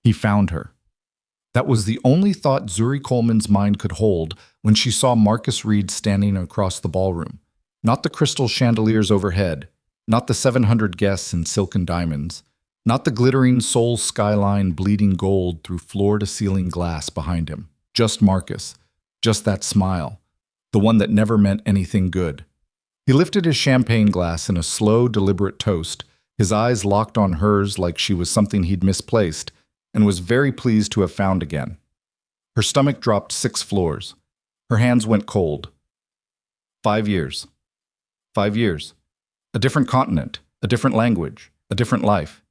He found her. That was the only thought Zuri Coleman's mind could hold when she saw Marcus Reed standing across the ballroom. Not the crystal chandeliers overhead, not the 700 guests in silken diamonds, not the glittering Seoul skyline bleeding gold through floor-to-ceiling glass behind him. Just Marcus. Just that smile. The one that never meant anything good. He lifted his champagne glass in a slow, deliberate toast, his eyes locked on hers like she was something he'd misplaced, and was very pleased to have found again. Her stomach dropped 6 floors. Her hands went cold. 5 years. 5 years. A different continent, a different language, a different life.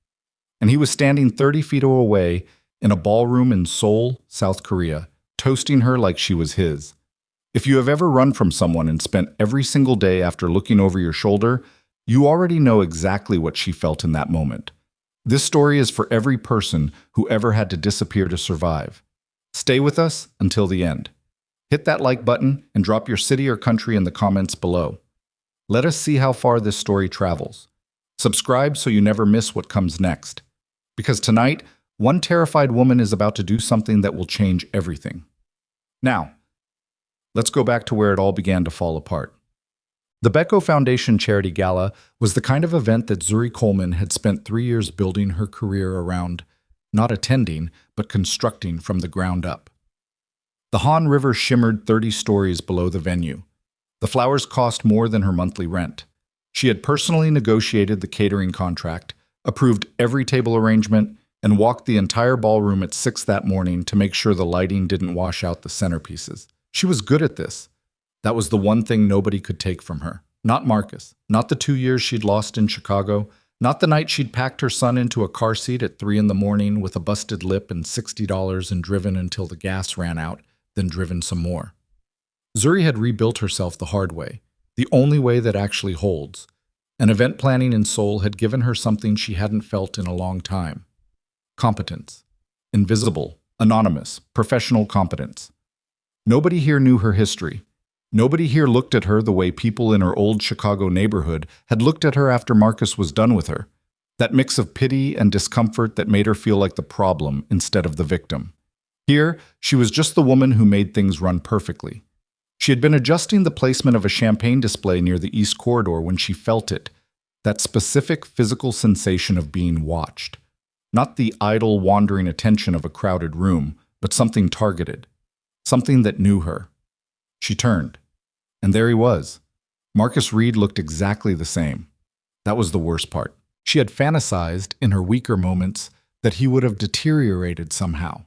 And he was standing 30 feet away in a ballroom in Seoul, South Korea, toasting her like she was his. If you have ever run from someone and spent every single day after looking over your shoulder, you already know exactly what she felt in that moment. This story is for every person who ever had to disappear to survive. Stay with us until the end. Hit that like button and drop your city or country in the comments below. Let us see how far this story travels. Subscribe so you never miss what comes next. Because tonight, one terrified woman is about to do something that will change everything. Now, let's go back to where it all began to fall apart. The Beko Foundation Charity Gala was the kind of event that Zuri Coleman had spent 3 years building her career around, not attending, but constructing from the ground up. The Han River shimmered 30 stories below the venue. The flowers cost more than her monthly rent. She had personally negotiated the catering contract, approved every table arrangement, and walked the entire ballroom at 6 that morning to make sure the lighting didn't wash out the centerpieces. She was good at this. That was the one thing nobody could take from her. Not Marcus, not the 2 years she'd lost in Chicago, not the night she'd packed her son into a car seat at 3 in the morning with a busted lip and $60 and driven until the gas ran out, then driven some more. Zuri had rebuilt herself the hard way, the only way that actually holds. And event planning in Seoul had given her something she hadn't felt in a long time. Competence. Invisible, anonymous, professional competence. Nobody here knew her history. Nobody here looked at her the way people in her old Chicago neighborhood had looked at her after Marcus was done with her. That mix of pity and discomfort that made her feel like the problem instead of the victim. Here, she was just the woman who made things run perfectly. She had been adjusting the placement of a champagne display near the East Corridor when she felt it, that specific physical sensation of being watched. Not the idle, wandering attention of a crowded room, but something targeted. Something that knew her. She turned. And there he was. Marcus Reed looked exactly the same. That was the worst part. She had fantasized, in her weaker moments, that he would have deteriorated somehow.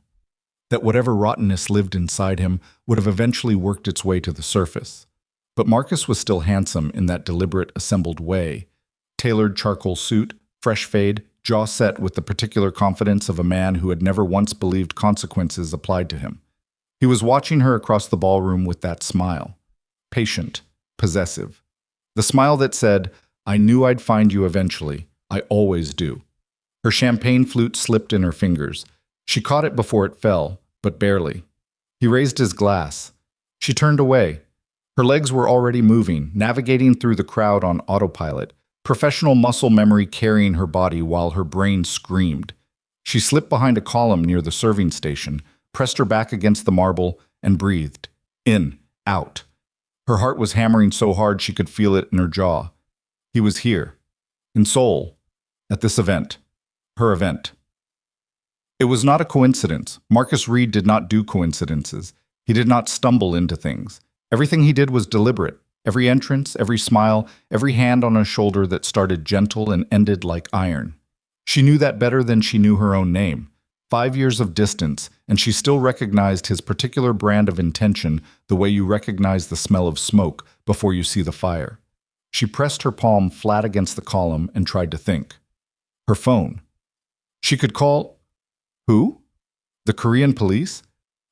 That whatever rottenness lived inside him would have eventually worked its way to the surface. But Marcus was still handsome in that deliberate, assembled way. Tailored charcoal suit, fresh fade, jaw set with the particular confidence of a man who had never once believed consequences applied to him. He was watching her across the ballroom with that smile. Patient, possessive. The smile that said, "I knew I'd find you eventually. I always do." Her champagne flute slipped in her fingers. She caught it before it fell, but barely. He raised his glass. She turned away. Her legs were already moving, navigating through the crowd on autopilot, professional muscle memory carrying her body while her brain screamed. She slipped behind a column near the serving station, pressed her back against the marble, and breathed. In, out. Her heart was hammering so hard she could feel it in her jaw. He was here. In Seoul. At this event. Her event. It was not a coincidence. Marcus Reed did not do coincidences. He did not stumble into things. Everything he did was deliberate. Every entrance, every smile, every hand on a shoulder that started gentle and ended like iron. She knew that better than she knew her own name. 5 years of distance, and she still recognized his particular brand of intention the way you recognize the smell of smoke before you see the fire. She pressed her palm flat against the column and tried to think. Her phone. She could call... Who? The Korean police?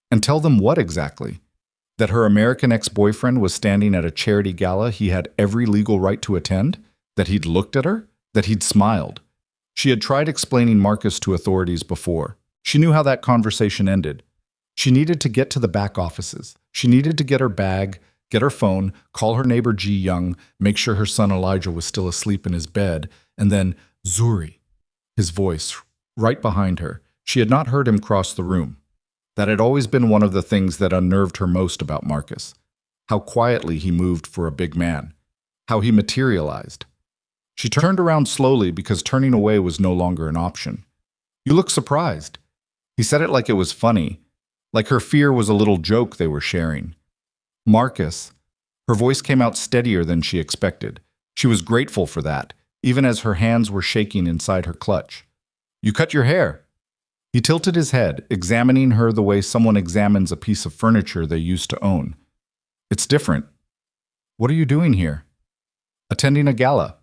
And tell them what exactly? That her American ex-boyfriend was standing at a charity gala he had every legal right to attend? That he'd looked at her? That he'd smiled? She had tried explaining Marcus to authorities before. She knew how that conversation ended. She needed to get to the back offices. She needed to get her bag, get her phone, call her neighbor Ji Young, make sure her son Elijah was still asleep in his bed, and then Zuri, his voice, right behind her. She had not heard him cross the room. That had always been one of the things that unnerved her most about Marcus. How quietly he moved for a big man. How he materialized. She turned around slowly because turning away was no longer an option. "You look surprised." He said it like it was funny, like her fear was a little joke they were sharing. "Marcus." Her voice came out steadier than she expected. She was grateful for that, even as her hands were shaking inside her clutch. "You cut your hair." He tilted his head, examining her the way someone examines a piece of furniture they used to own. "It's different." "What are you doing here?" "Attending a gala."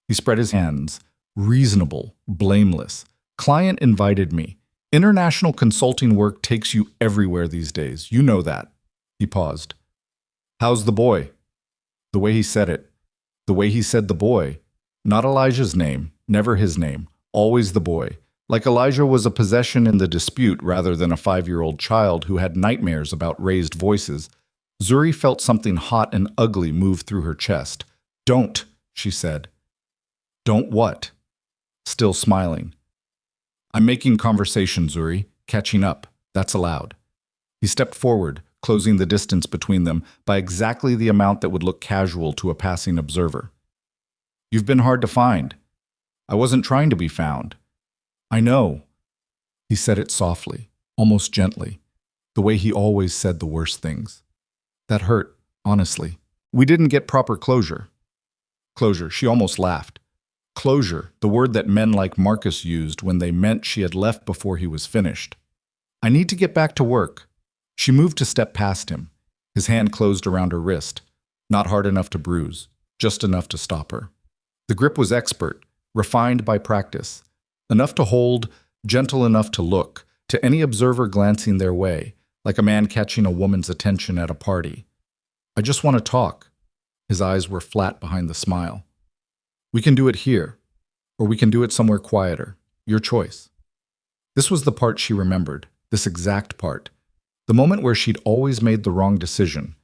He spread his hands. "Reasonable, blameless. Client invited me. International consulting work takes you everywhere these days. You know that." He paused. "How's the boy?" The way he said it. The way he said the boy. Not Elijah's name, never his name. Always the boy. Like Elijah was a possession in the dispute rather than a 5-year-old child who had nightmares about raised voices. Zuri felt something hot and ugly move through her chest. "Don't," she said. "Don't what?" Still smiling. "I'm making conversation, Zuri. Catching up. That's allowed." He stepped forward, closing the distance between them by exactly the amount that would look casual to a passing observer. "You've been hard to find." "I wasn't trying to be found." "I know." He said it softly, almost gently, the way he always said the worst things. That hurt, honestly. "We didn't get proper closure." Closure, she almost laughed. Closure, the word that men like Marcus used when they meant she had left before he was finished. "I need to get back to work." She moved to step past him. His hand closed around her wrist, not hard enough to bruise, just enough to stop her. The grip was expert, refined by practice, enough to hold, gentle enough to look, to any observer glancing their way, like a man catching a woman's attention at a party. "I just want to talk." His eyes were flat behind the smile. "We can do it here, or we can do it somewhere quieter. Your choice." This was the part she remembered, this exact part. The moment where she'd always made the wrong decision,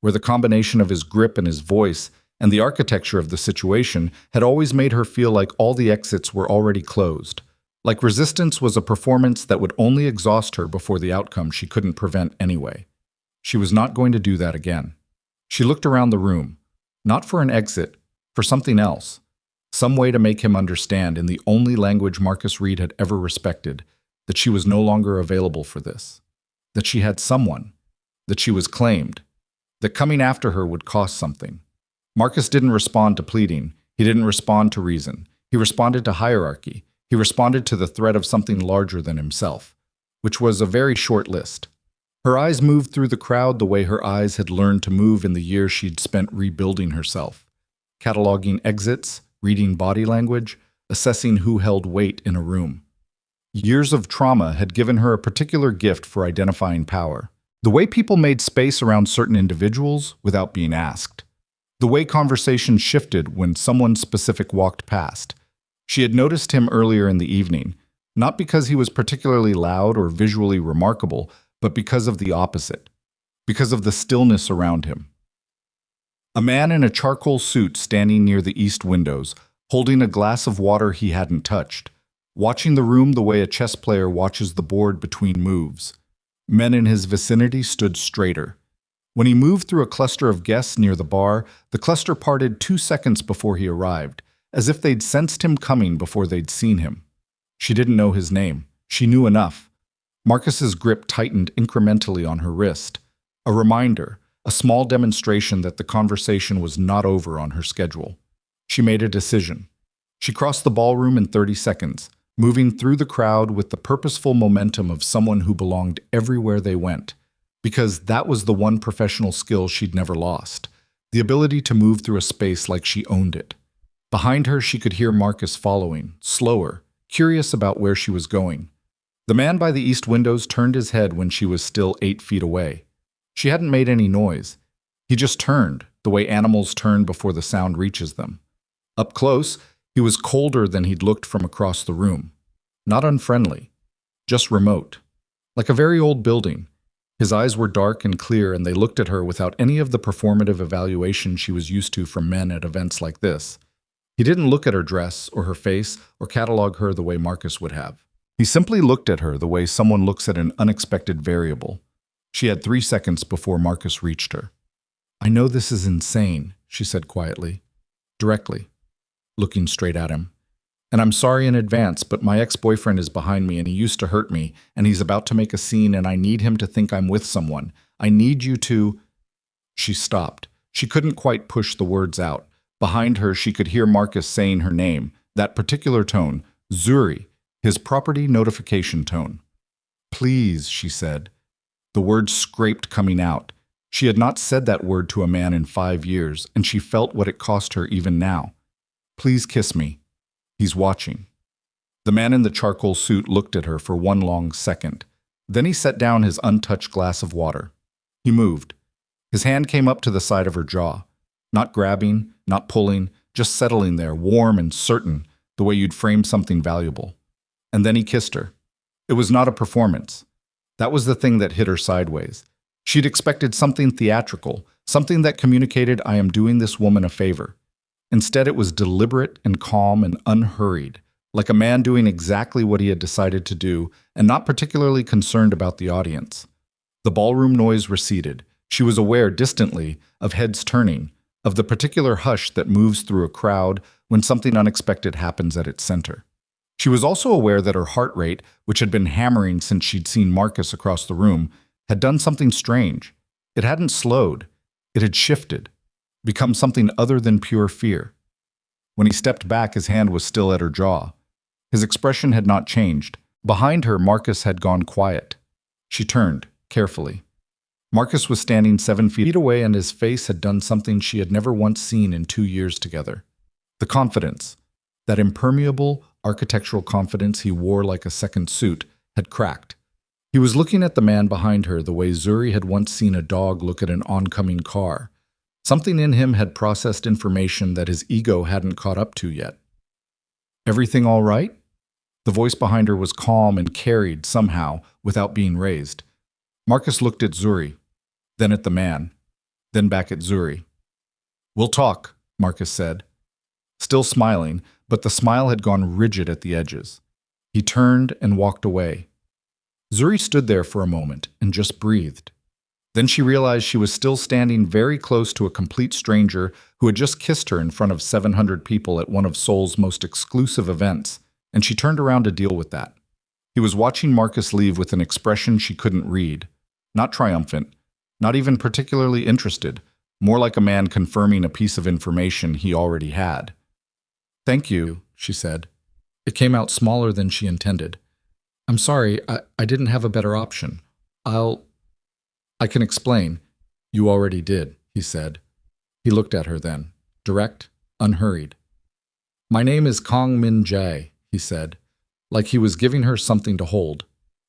where the combination of his grip and his voice and the architecture of the situation had always made her feel like all the exits were already closed, like resistance was a performance that would only exhaust her before the outcome she couldn't prevent anyway. She was not going to do that again. She looked around the room, not for an exit, for something else. Some way to make him understand in the only language Marcus Reed had ever respected, that she was no longer available for this, that she had someone, that she was claimed, that coming after her would cost something. Marcus didn't respond to pleading. He didn't respond to reason. He responded to hierarchy. He responded to the threat of something larger than himself, which was a very short list. Her eyes moved through the crowd the way her eyes had learned to move in the years she'd spent rebuilding herself, cataloging exits, reading body language, assessing who held weight in a room. Years of trauma had given her a particular gift for identifying power. The way people made space around certain individuals without being asked. The way conversation shifted when someone specific walked past. She had noticed him earlier in the evening, not because he was particularly loud or visually remarkable, but because of the opposite, because of the stillness around him. A man in a charcoal suit standing near the east windows, holding a glass of water he hadn't touched, watching the room the way a chess player watches the board between moves. Men in his vicinity stood straighter. When he moved through a cluster of guests near the bar, the cluster parted 2 seconds before he arrived, as if they'd sensed him coming before they'd seen him. She didn't know his name. She knew enough. Marcus's grip tightened incrementally on her wrist. A reminder, a small demonstration that the conversation was not over on her schedule. She made a decision. She crossed the ballroom in 30 seconds, moving through the crowd with the purposeful momentum of someone who belonged everywhere they went, because that was the one professional skill she'd never lost, the ability to move through a space like she owned it. Behind her, she could hear Marcus following, slower, curious about where she was going. The man by the east windows turned his head when she was still 8 feet away. She hadn't made any noise. He just turned, the way animals turn before the sound reaches them. Up close, he was colder than he'd looked from across the room. Not unfriendly, just remote. Like a very old building. His eyes were dark and clear, and they looked at her without any of the performative evaluation she was used to from men at events like this. He didn't look at her dress or her face or catalog her the way Marcus would have. He simply looked at her the way someone looks at an unexpected variable. She had 3 seconds before Marcus reached her. "I know this is insane," she said quietly, directly, looking straight at him. "And I'm sorry in advance, but my ex-boyfriend is behind me and he used to hurt me, and he's about to make a scene and I need him to think I'm with someone. I need you to—" She stopped. She couldn't quite push the words out. Behind her, she could hear Marcus saying her name, that particular tone, Zuri, his property notification tone. "Please," she said. The words scraped coming out. She had not said that word to a man in 5 years, and she felt what it cost her even now. "Please kiss me. He's watching." The man in the charcoal suit looked at her for one long second. Then he set down his untouched glass of water. He moved. His hand came up to the side of her jaw. Not grabbing, not pulling, just settling there, warm and certain, the way you'd frame something valuable. And then he kissed her. It was not a performance. That was the thing that hit her sideways. She'd expected something theatrical, something that communicated, "I am doing this woman a favor." Instead, it was deliberate and calm and unhurried, like a man doing exactly what he had decided to do and not particularly concerned about the audience. The ballroom noise receded. She was aware distantly of heads turning, of the particular hush that moves through a crowd when something unexpected happens at its center. She was also aware that her heart rate, which had been hammering since she'd seen Marcus across the room, had done something strange. It hadn't slowed. It had shifted, become something other than pure fear. When he stepped back, his hand was still at her jaw. His expression had not changed. Behind her, Marcus had gone quiet. She turned, carefully. Marcus was standing 7 feet away, and his face had done something she had never once seen in 2 years together. The confidence, that impermeable architectural confidence he wore like a second suit, had cracked. He was looking at the man behind her the way Zuri had once seen a dog look at an oncoming car. Something in him had processed information that his ego hadn't caught up to yet. "Everything all right?" The voice behind her was calm and carried, somehow, without being raised. Marcus looked at Zuri, then at the man, then back at Zuri. "We'll talk," Marcus said. Still smiling, but the smile had gone rigid at the edges. He turned and walked away. Zuri stood there for a moment and just breathed. Then she realized she was still standing very close to a complete stranger who had just kissed her in front of 700 people at one of Seoul's most exclusive events, and she turned around to deal with that. He was watching Marcus leave with an expression she couldn't read. Not triumphant, not even particularly interested, more like a man confirming a piece of information he already had. "Thank you," she said. It came out smaller than she intended. "I'm sorry, I didn't have a better option. I can explain." "You already did," he said. He looked at her then, direct, unhurried. "My name is Kang Min-jae," he said, like he was giving her something to hold.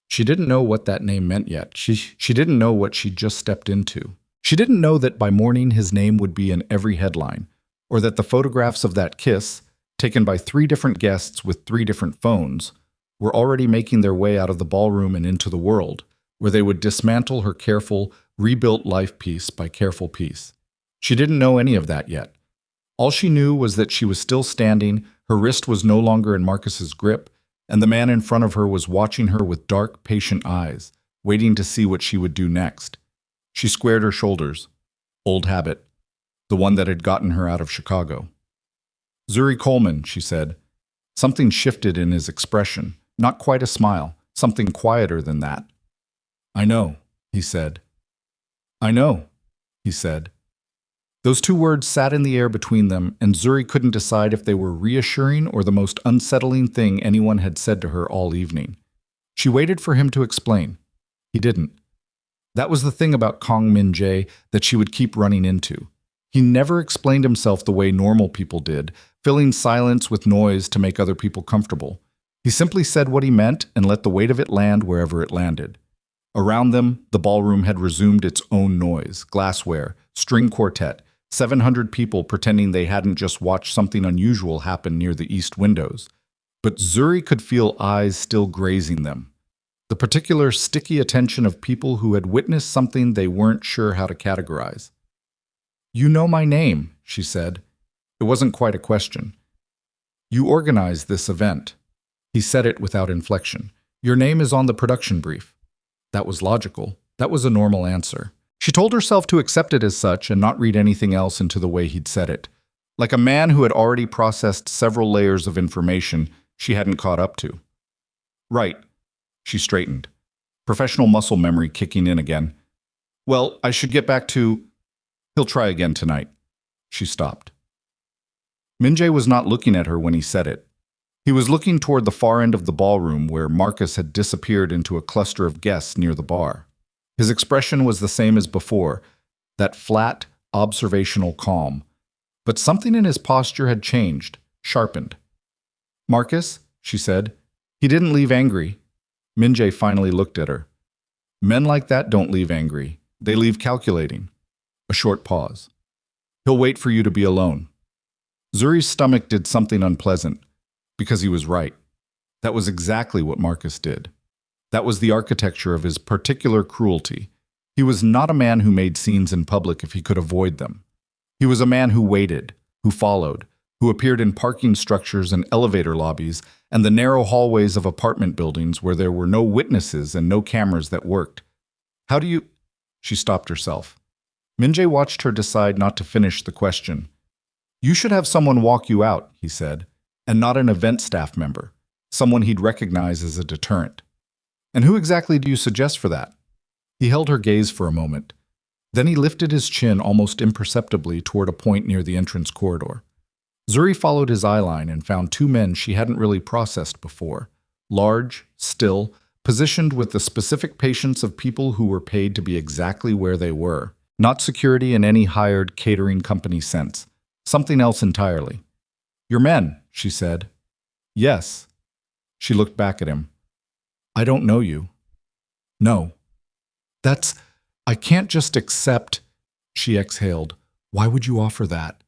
She didn't know what that name meant yet. She didn't know what she'd just stepped into. She didn't know that by morning his name would be in every headline, or that the photographs of that kiss, taken by 3 different guests with 3 different phones, were already making their way out of the ballroom and into the world, where they would dismantle her careful, rebuilt life piece by careful piece. She didn't know any of that yet. All she knew was that she was still standing, her wrist was no longer in Marcus's grip, and the man in front of her was watching her with dark, patient eyes, waiting to see what she would do next. She squared her shoulders. Old habit. The one that had gotten her out of Chicago. "Zuri Coleman," she said. Something shifted in his expression. Not quite a smile. Something quieter than that. "I know," he said. "I know," he said. Those 2 words sat in the air between them, and Zuri couldn't decide if they were reassuring or the most unsettling thing anyone had said to her all evening. She waited for him to explain. He didn't. That was the thing about Kang Min-jae that she would keep running into. He never explained himself the way normal people did, filling silence with noise to make other people comfortable. He simply said what he meant and let the weight of it land wherever it landed. Around them, the ballroom had resumed its own noise, glassware, string quartet, 700 people pretending they hadn't just watched something unusual happen near the east windows. But Zuri could feel eyes still grazing them. The particular sticky attention of people who had witnessed something they weren't sure how to categorize. "You know my name," she said. It wasn't quite a question. "You organized this event." He said it without inflection. Your name is on the production brief. That was logical. That was a normal answer. She told herself to accept it as such and not read anything else into the way he'd said it. Like a man who had already processed several layers of information she hadn't caught up to. Right. She straightened, professional muscle memory kicking in again. Well, I should get back to... He'll try again tonight. She stopped. Min-jae was not looking at her when he said it. He was looking toward the far end of the ballroom where Marcus had disappeared into a cluster of guests near the bar. His expression was the same as before, that flat, observational calm. But something in his posture had changed, sharpened. Marcus, she said, he didn't leave angry. Min-jae finally looked at her. Men like that don't leave angry. They leave calculating. A short pause. He'll wait for you to be alone. Zuri's stomach did something unpleasant, because he was right. That was exactly what Marcus did. That was the architecture of his particular cruelty. He was not a man who made scenes in public if he could avoid them. He was a man who waited, who followed, who appeared in parking structures and elevator lobbies and the narrow hallways of apartment buildings where there were no witnesses and no cameras that worked. How do you... She stopped herself. Min-jae watched her decide not to finish the question. You should have someone walk you out, he said, and not an event staff member, someone he'd recognize as a deterrent. And who exactly do you suggest for that? He held her gaze for a moment. Then he lifted his chin almost imperceptibly toward a point near the entrance corridor. Zuri followed his eyeline and found two men she hadn't really processed before, large, still, positioned with the specific patience of people who were paid to be exactly where they were, not security in any hired catering company sense, something else entirely. You're men, she said. Yes. She looked back at him. I don't know you. No. I can't just accept, she exhaled. Why would you offer that?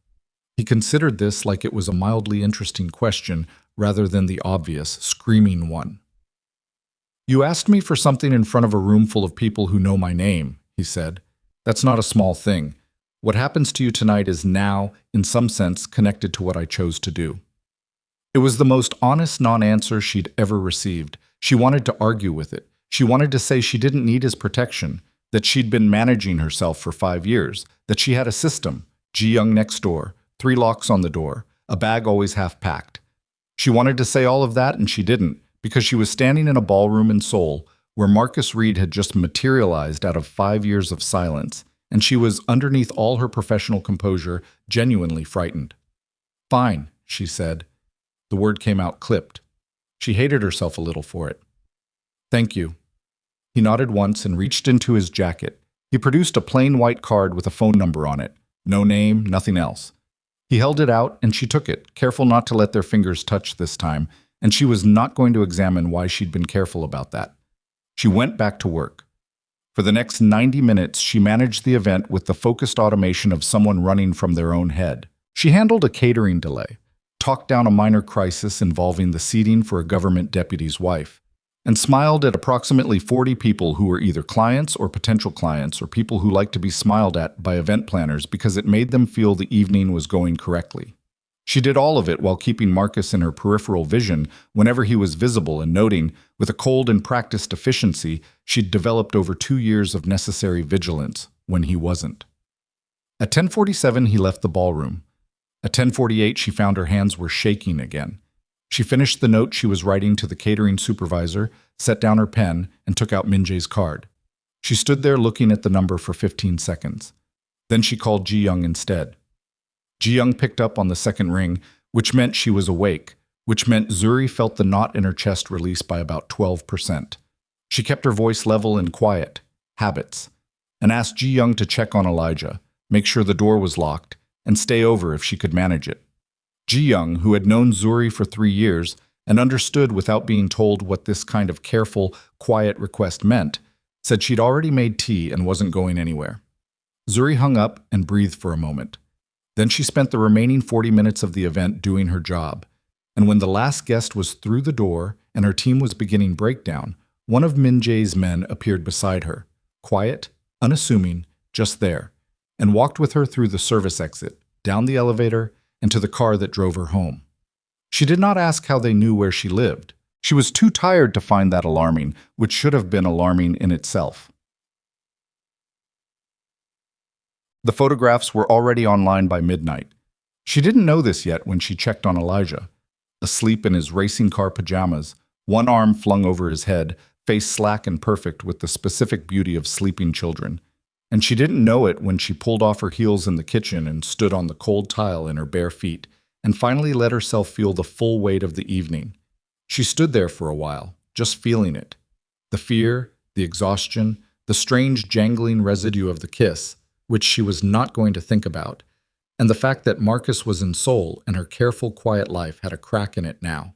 He considered this like it was a mildly interesting question rather than the obvious, screaming one. You asked me for something in front of a room full of people who know my name, he said. That's not a small thing. What happens to you tonight is now, in some sense, connected to what I chose to do. It was the most honest non-answer she'd ever received. She wanted to argue with it. She wanted to say she didn't need his protection, that she'd been managing herself for 5 years, that she had a system, Ji-young next door, 3 locks on the door, a bag always half-packed. She wanted to say all of that, and she didn't, because she was standing in a ballroom in Seoul, where Marcus Reed had just materialized out of 5 years of silence, and she was, underneath all her professional composure, genuinely frightened. Fine, she said. The word came out clipped. She hated herself a little for it. Thank you. He nodded once and reached into his jacket. He produced a plain white card with a phone number on it. No name, nothing else. He held it out and she took it, careful not to let their fingers touch this time, and she was not going to examine why she'd been careful about that. She went back to work. For the next 90 minutes, she managed the event with the focused automation of someone running from their own head. She handled a catering delay, talked down a minor crisis involving the seating for a government deputy's wife, and smiled at approximately 40 people who were either clients or potential clients or people who liked to be smiled at by event planners because it made them feel the evening was going correctly. She did all of it while keeping Marcus in her peripheral vision whenever he was visible and noting, with a cold and practiced efficiency she'd developed over 2 years of necessary vigilance, when he wasn't. At 10:47 he left the ballroom. At 10:48 she found her hands were shaking again. She finished the note she was writing to the catering supervisor, set down her pen, and took out Min-jae's card. She stood there looking at the number for 15 seconds. Then she called Ji-young instead. Ji-young picked up on the second ring, which meant she was awake, which meant Zuri felt the knot in her chest release by about 12%. She kept her voice level and quiet, habits, and asked Ji-young to check on Elijah, make sure the door was locked, and stay over if she could manage it. Ji-young, who had known Zuri for 3 years and understood without being told what this kind of careful, quiet request meant, said she'd already made tea and wasn't going anywhere. Zuri hung up and breathed for a moment. Then she spent the remaining 40 minutes of the event doing her job, and when the last guest was through the door and her team was beginning breakdown, one of Min-jae's men appeared beside her, quiet, unassuming, just there, and walked with her through the service exit, down the elevator, and to the car that drove her home. She did not ask how they knew where she lived. She was too tired to find that alarming, which should have been alarming in itself. The photographs were already online by midnight. She didn't know this yet when she checked on Elijah. Asleep in his racing car pajamas, one arm flung over his head, face slack and perfect with the specific beauty of sleeping children. And she didn't know it when she pulled off her heels in the kitchen and stood on the cold tile in her bare feet, and finally let herself feel the full weight of the evening. She stood there for a while, just feeling it. The fear, the exhaustion, the strange jangling residue of the kiss, which she was not going to think about, and the fact that Marcus was in Seoul and her careful, quiet life had a crack in it now.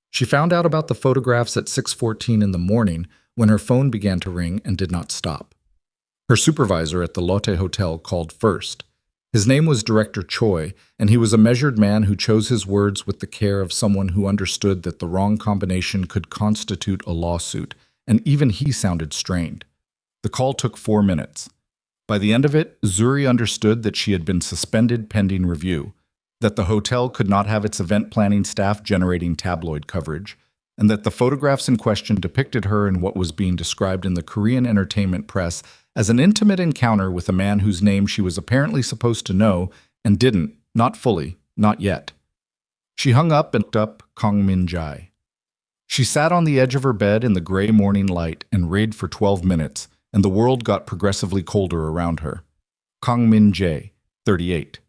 She found out about the photographs at 6:14 in the morning when her phone began to ring and did not stop. Her supervisor at the Lotte Hotel called first. His name was Director Choi, and he was a measured man who chose his words with the care of someone who understood that the wrong combination could constitute a lawsuit, and even he sounded strained. The call took 4 minutes. By the end of it, Zuri understood that she had been suspended pending review, that the hotel could not have its event planning staff generating tabloid coverage, and that the photographs in question depicted her in what was being described in the Korean entertainment press as an intimate encounter with a man whose name she was apparently supposed to know and didn't, not fully, not yet. She hung up and looked up Kang Min-jae. She sat on the edge of her bed in the gray morning light and read for 12 minutes, and the world got progressively colder around her. Kang Min-jae, 38.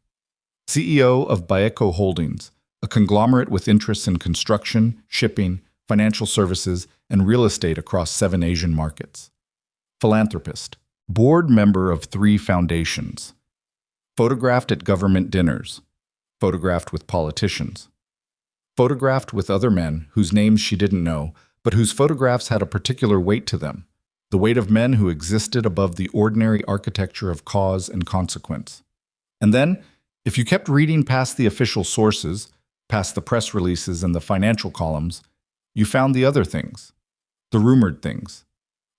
CEO of Baeko Holdings, a conglomerate with interests in construction, shipping, financial services, and real estate across 7 Asian markets. Philanthropist. Board member of 3 foundations. Photographed at government dinners. Photographed with politicians. Photographed with other men whose names she didn't know, but whose photographs had a particular weight to them. The weight of men who existed above the ordinary architecture of cause and consequence. And then, if you kept reading past the official sources, past the press releases and the financial columns, you found the other things, the rumored things,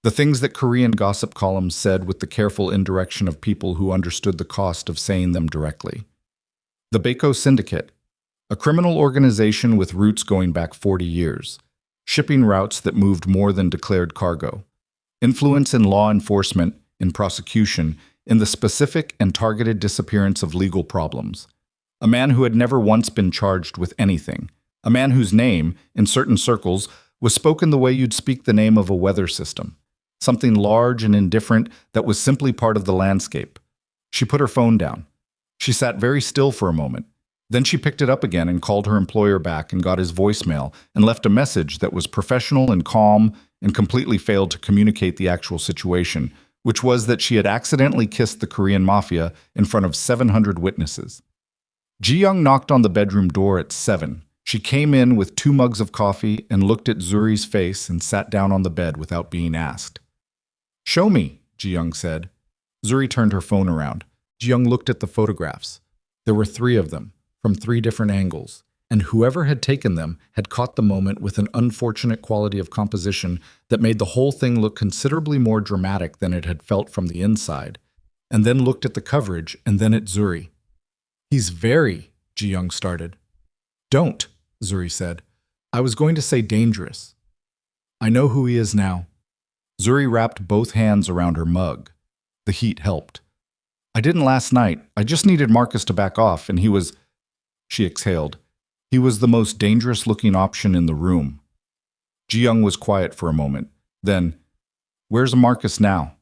the things that Korean gossip columns said with the careful indirection of people who understood the cost of saying them directly. The Baeko Syndicate, a criminal organization with roots going back 40 years, shipping routes that moved more than declared cargo, influence in law enforcement, in prosecution, in the specific and targeted disappearance of legal problems. A man who had never once been charged with anything. A man whose name, in certain circles, was spoken the way you'd speak the name of a weather system. Something large and indifferent that was simply part of the landscape. She put her phone down. She sat very still for a moment. Then she picked it up again and called her employer back and got his voicemail and left a message that was professional and calm and completely failed to communicate the actual situation, which was that she had accidentally kissed the Korean mafia in front of 700 witnesses. Ji-young knocked on the bedroom door at 7. She came in with 2 mugs of coffee and looked at Zuri's face and sat down on the bed without being asked. "Show me," Ji-young said. Zuri turned her phone around. Ji-young looked at the photographs. There were 3 of them, from 3 different angles, and whoever had taken them had caught the moment with an unfortunate quality of composition that made the whole thing look considerably more dramatic than it had felt from the inside, and then looked at the coverage and then at Zuri. "He's very," Ji-young started. "Don't," Zuri said. "I was going to say dangerous. I know who he is now." Zuri wrapped both hands around her mug. The heat helped. "I didn't last night. I just needed Marcus to back off, and he was—" She exhaled. "He was the most dangerous-looking option in the room." Ji-young was quiet for a moment. Then, "Where's Marcus now?"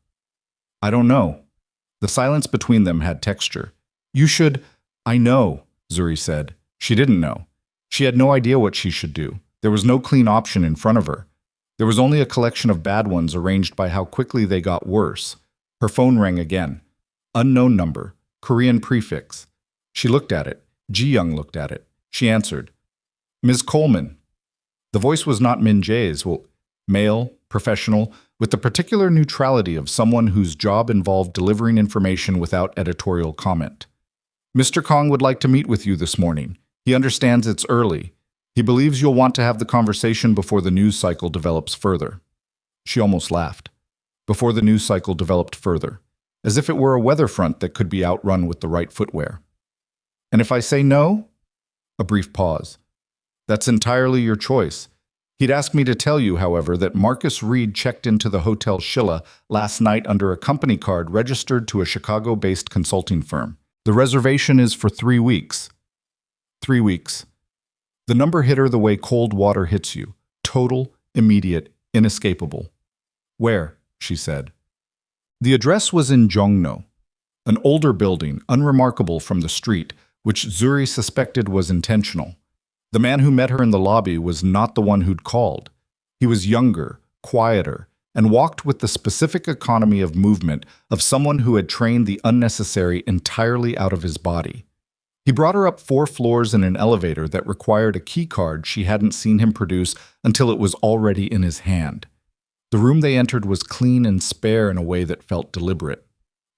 "I don't know." The silence between them had texture. "You should—" "I know," Zuri said. She didn't know. She had no idea what she should do. There was no clean option in front of her. There was only a collection of bad ones arranged by how quickly they got worse. Her phone rang again. Unknown number. Korean prefix. She looked at it. Ji-young looked at it. She answered. "Ms. Coleman." The voice was not Min-jae's, male, professional, with the particular neutrality of someone whose job involved delivering information without editorial comment. "Mr. Kang would like to meet with you this morning. He understands it's early. He believes you'll want to have the conversation before the news cycle develops further." She almost laughed. Before the news cycle developed further. As if it were a weather front that could be outrun with the right footwear. "And if I say no?" A brief pause. "That's entirely your choice. He'd asked me to tell you, however, that Marcus Reed checked into the Hotel Shilla last night under a company card registered to a Chicago-based consulting firm. The reservation is for 3 weeks. 3 weeks. The number hit her the way cold water hits you. Total, immediate, inescapable. Where? She said. The address was in Jongno, an older building, unremarkable from the street, which Zuri suspected was intentional. The man who met her in the lobby was not the one who'd called. He was younger, quieter, and walked with the specific economy of movement of someone who had trained the unnecessary entirely out of his body. He brought her up 4 floors in an elevator that required a key card she hadn't seen him produce until it was already in his hand. The room they entered was clean and spare in a way that felt deliberate.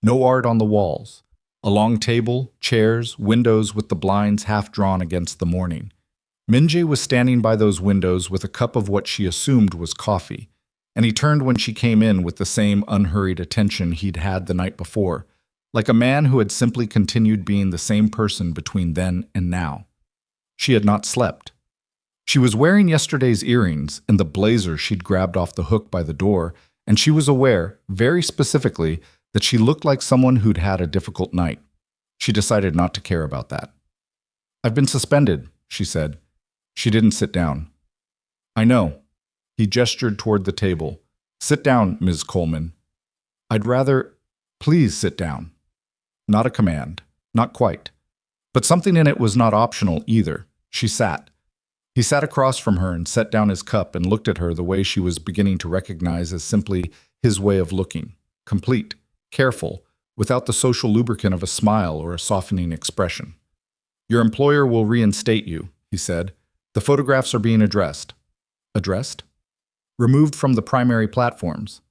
No art on the walls. A long table, chairs, windows with the blinds half drawn against the morning. Min-jae was standing by those windows with a cup of what she assumed was coffee, and he turned when she came in with the same unhurried attention he'd had the night before, like a man who had simply continued being the same person between then and now. She had not slept. She was wearing yesterday's earrings and the blazer she'd grabbed off the hook by the door, and she was aware, very specifically, that she looked like someone who'd had a difficult night. She decided not to care about that. "I've been suspended," she said. She didn't sit down. "I know." He gestured toward the table. "Sit down, Ms. Coleman." "I'd rather—" "Please sit down." Not a command. Not quite. But something in it was not optional either. She sat. He sat across from her and set down his cup and looked at her the way she was beginning to recognize as simply his way of looking. Complete, careful, without the social lubricant of a smile or a softening expression. "Your employer will reinstate you," he said. "The photographs are being addressed." Addressed? Removed from the primary platforms.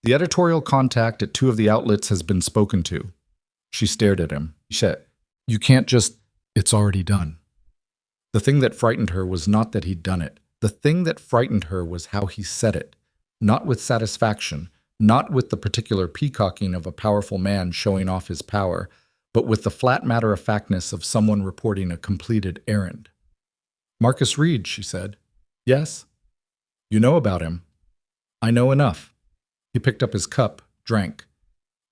The editorial contact at 2 of the outlets has been spoken to. She stared at him. "Shit. You can't just—" "It's already done." The thing that frightened her was not that he'd done it. The thing that frightened her was how he said it. Not with satisfaction, not with the particular peacocking of a powerful man showing off his power, but with the flat matter-of-factness of someone reporting a completed errand. "Marcus Reed," she said. "Yes?" "You know about him." "I know enough." He picked up his cup, drank.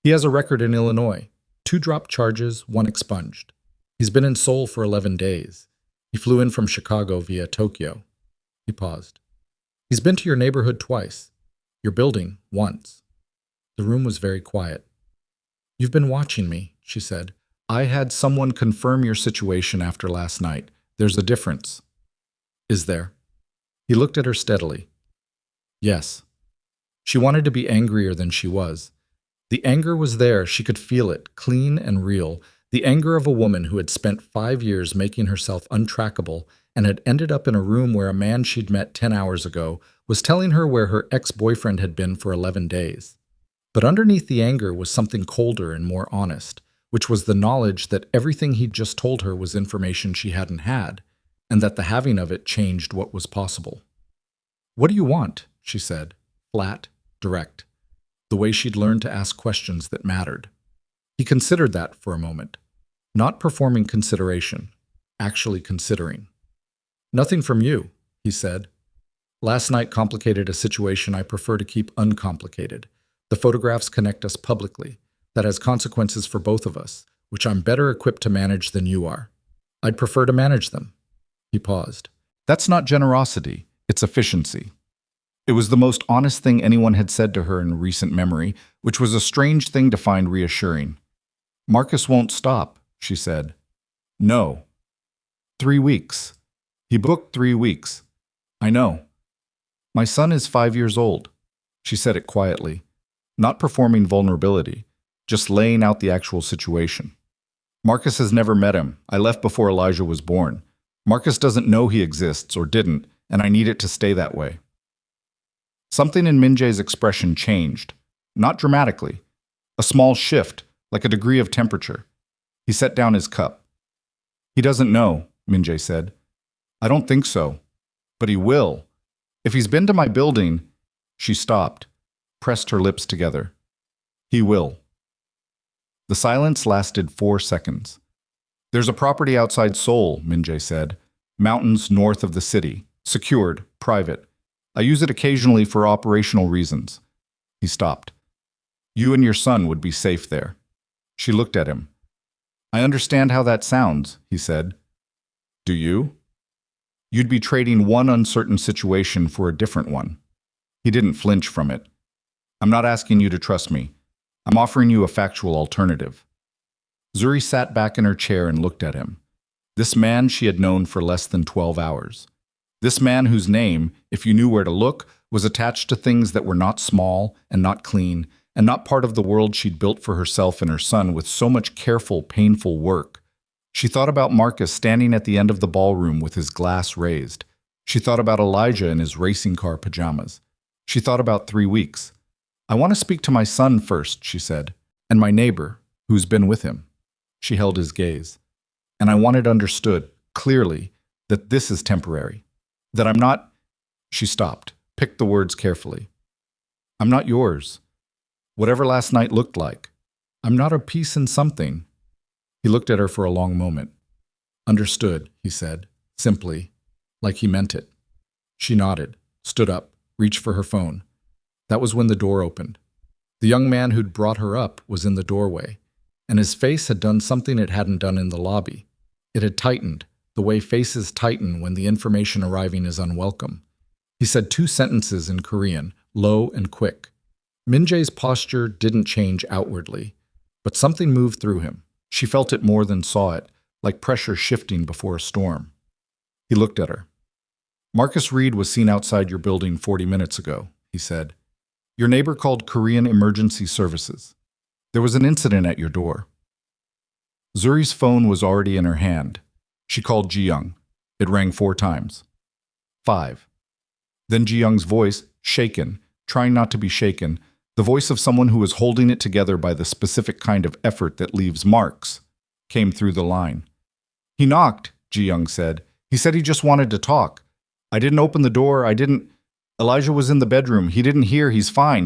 "He has a record in Illinois. 2 dropped charges, 1 expunged. He's been in Seoul for 11 days. He flew in from Chicago via Tokyo." He paused. "He's been to your neighborhood twice. Your building, once." The room was very quiet. "You've been watching me," she said. "I had someone confirm your situation after last night. There's a difference." "Is there?" He looked at her steadily. "Yes." She wanted to be angrier than she was. The anger was there, she could feel it, clean and real. The anger of a woman who had spent 5 years making herself untrackable and had ended up in a room where a man she'd met 10 hours ago was telling her where her ex-boyfriend had been for 11 days. But underneath the anger was something colder and more honest, which was the knowledge that everything he'd just told her was information she hadn't had, and that the having of it changed what was possible. "What do you want?" she said, flat, direct, the way she'd learned to ask questions that mattered. He considered that for a moment. Not performing consideration, actually considering. "Nothing from you," he said. "Last night complicated a situation I prefer to keep uncomplicated. The photographs connect us publicly. That has consequences for both of us, which I'm better equipped to manage than you are. I'd prefer to manage them." He paused. "That's not generosity, it's efficiency." It was the most honest thing anyone had said to her in recent memory, which was a strange thing to find reassuring. "Marcus won't stop," she said. "No." 3 weeks. He booked 3 weeks. "I know." "My son is 5 years old." She said it quietly, not performing vulnerability, just laying out the actual situation. "Marcus has never met him. I left before Elijah was born. Marcus doesn't know he exists, or didn't, and I need it to stay that way." Something in Min-jae's expression changed, not dramatically. A small shift, like a degree of temperature. He set down his cup. "He doesn't know," Min-jae said. "I don't think so. But he will. If he's been to my building—" She stopped, pressed her lips together. "He will." The silence lasted 4 seconds. "There's a property outside Seoul," Min-jae said. "Mountains north of the city. Secured, private. I use it occasionally for operational reasons. He stopped. You and your son would be safe there. She looked at him. I understand how that sounds, he said. Do you? You'd be trading one uncertain situation for a different one. He didn't flinch from it. I'm not asking you to trust me. I'm offering you a factual alternative. Zuri sat back in her chair and looked at him. This man she had known for less than 12 hours. This man whose name, if you knew where to look, was attached to things that were not small and not clean and not part of the world she'd built for herself and her son with so much careful, painful work. She thought about Marcus standing at the end of the ballroom with his glass raised. She thought about Elijah in his racing car pajamas. She thought about 3 weeks. I want to speak to my son first, she said, and my neighbor, who's been with him. She held his gaze. And I want it understood, clearly, that this is temporary. That I'm not… She stopped, picked the words carefully. I'm not yours. Whatever last night looked like. I'm not a piece in something. He looked at her for a long moment. Understood, he said, simply, like he meant it. She nodded, stood up, reached for her phone. That was when the door opened. The young man who'd brought her up was in the doorway, and his face had done something it hadn't done in the lobby. It had tightened, the way faces tighten when the information arriving is unwelcome. He said 2 sentences in Korean, low and quick. Min-jae's posture didn't change outwardly, but something moved through him. She felt it more than saw it, like pressure shifting before a storm. He looked at her. Marcus Reed was seen outside your building 40 minutes ago, he said. Your neighbor called Korean Emergency Services. There was an incident at your door. Zuri's phone was already in her hand. She called Ji-young. It rang 4 times. 5. Then Ji-young's voice, shaken, trying not to be shaken, the voice of someone who was holding it together by the specific kind of effort that leaves marks, came through the line. He knocked, Ji-young said. He said he just wanted to talk. I didn't open the door, I didn't… Elijah was in the bedroom. He didn't hear, he's fine.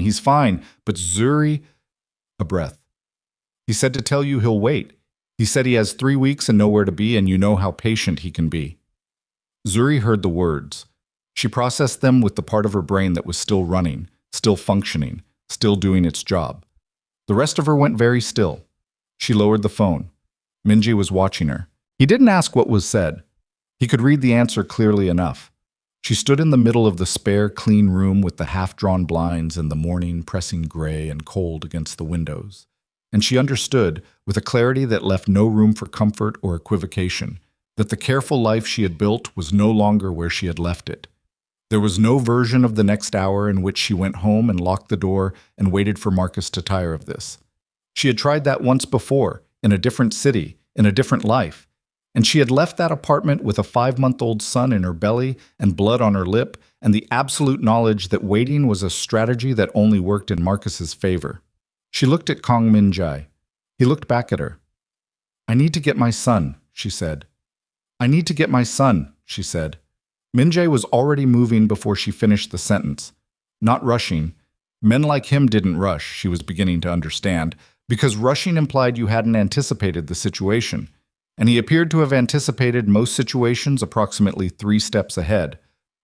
But Zuri… A breath. He said to tell you he'll wait. He said he has 3 weeks and nowhere to be, and you know how patient he can be. Zuri heard the words. She processed them with the part of her brain that was still running, still functioning, still doing its job. The rest of her went very still. She lowered the phone. Min-jae was watching her. He didn't ask what was said. He could read the answer clearly enough. She stood in the middle of the spare, clean room with the half-drawn blinds and the morning pressing gray and cold against the windows. And she understood, with a clarity that left no room for comfort or equivocation, that the careful life she had built was no longer where she had left it. There was no version of the next hour in which she went home and locked the door and waited for Marcus to tire of this. She had tried that once before, in a different city, in a different life. And she had left that apartment with a 5-month-old son in her belly and blood on her lip and the absolute knowledge that waiting was a strategy that only worked in Marcus's favor. She looked at Kang Min-jae. He looked back at her. I need to get my son, she said. I need to get my son, she said. Min-jae was already moving before she finished the sentence. Not rushing. Men like him didn't rush, she was beginning to understand, because rushing implied you hadn't anticipated the situation. And he appeared to have anticipated most situations approximately 3 steps ahead,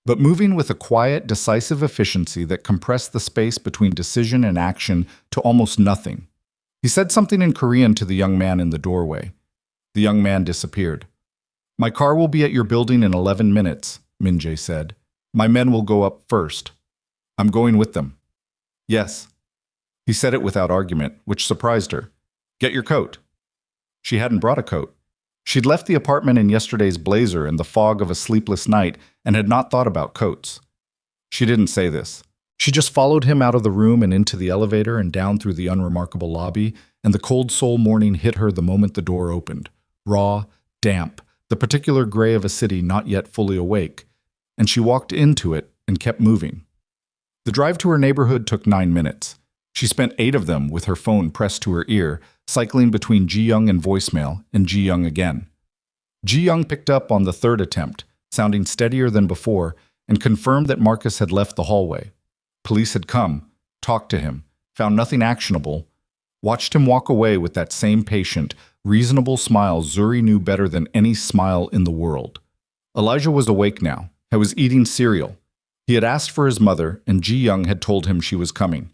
but moving with a quiet, decisive efficiency that compressed the space between decision and action to almost nothing. He said something in Korean to the young man in the doorway. The young man disappeared. My car will be at your building in 11 minutes, Min-jae said. My men will go up first. I'm going with them. Yes. He said it without argument, which surprised her. Get your coat. She hadn't brought a coat. She'd left the apartment in yesterday's blazer in the fog of a sleepless night and had not thought about coats. She didn't say this. She just followed him out of the room and into the elevator and down through the unremarkable lobby, and the cold Seoul morning hit her the moment the door opened. Raw, damp, the particular gray of a city not yet fully awake, and she walked into it and kept moving. The drive to her neighborhood took 9 minutes. She spent 8 of them with her phone pressed to her ear, cycling between Ji-young and voicemail, and Ji-young again. Ji-young picked up on the 3rd attempt, sounding steadier than before, and confirmed that Marcus had left the hallway. Police had come, talked to him, found nothing actionable, watched him walk away with that same patient, reasonable smile Zuri knew better than any smile in the world. Elijah was awake now, and was eating cereal. He had asked for his mother, and Ji-young had told him she was coming.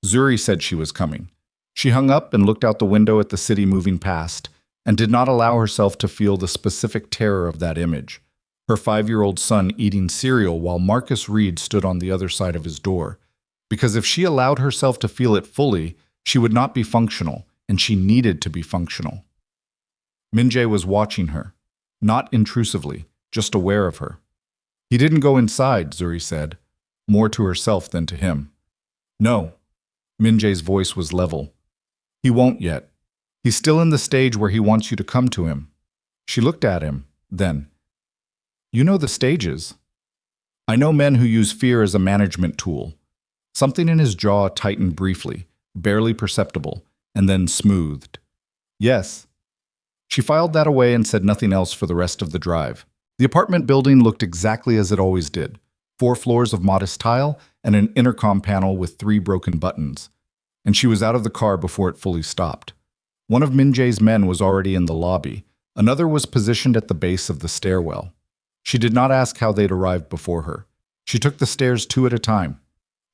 Zuri said she was coming. She hung up and looked out the window at the city moving past, and did not allow herself to feel the specific terror of that image. Her 5-year-old son eating cereal while Marcus Reed stood on the other side of his door. Because if she allowed herself to feel it fully, she would not be functional, and she needed to be functional. Min-jae was watching her, not intrusively, just aware of her. He didn't go inside, Zuri said, more to herself than to him. No. Min-jae's voice was level. He won't yet. He's still in the stage where he wants you to come to him. She looked at him, then. You know the stages. I know men who use fear as a management tool. Something in his jaw tightened briefly, barely perceptible, and then smoothed. Yes. She filed that away and said nothing else for the rest of the drive. The apartment building looked exactly as it always did. 4 floors of modest tile and an intercom panel with 3 broken buttons. And she was out of the car before it fully stopped. One of Min-jae's men was already in the lobby. Another was positioned at the base of the stairwell. She did not ask how they'd arrived before her. She took the stairs 2 at a time.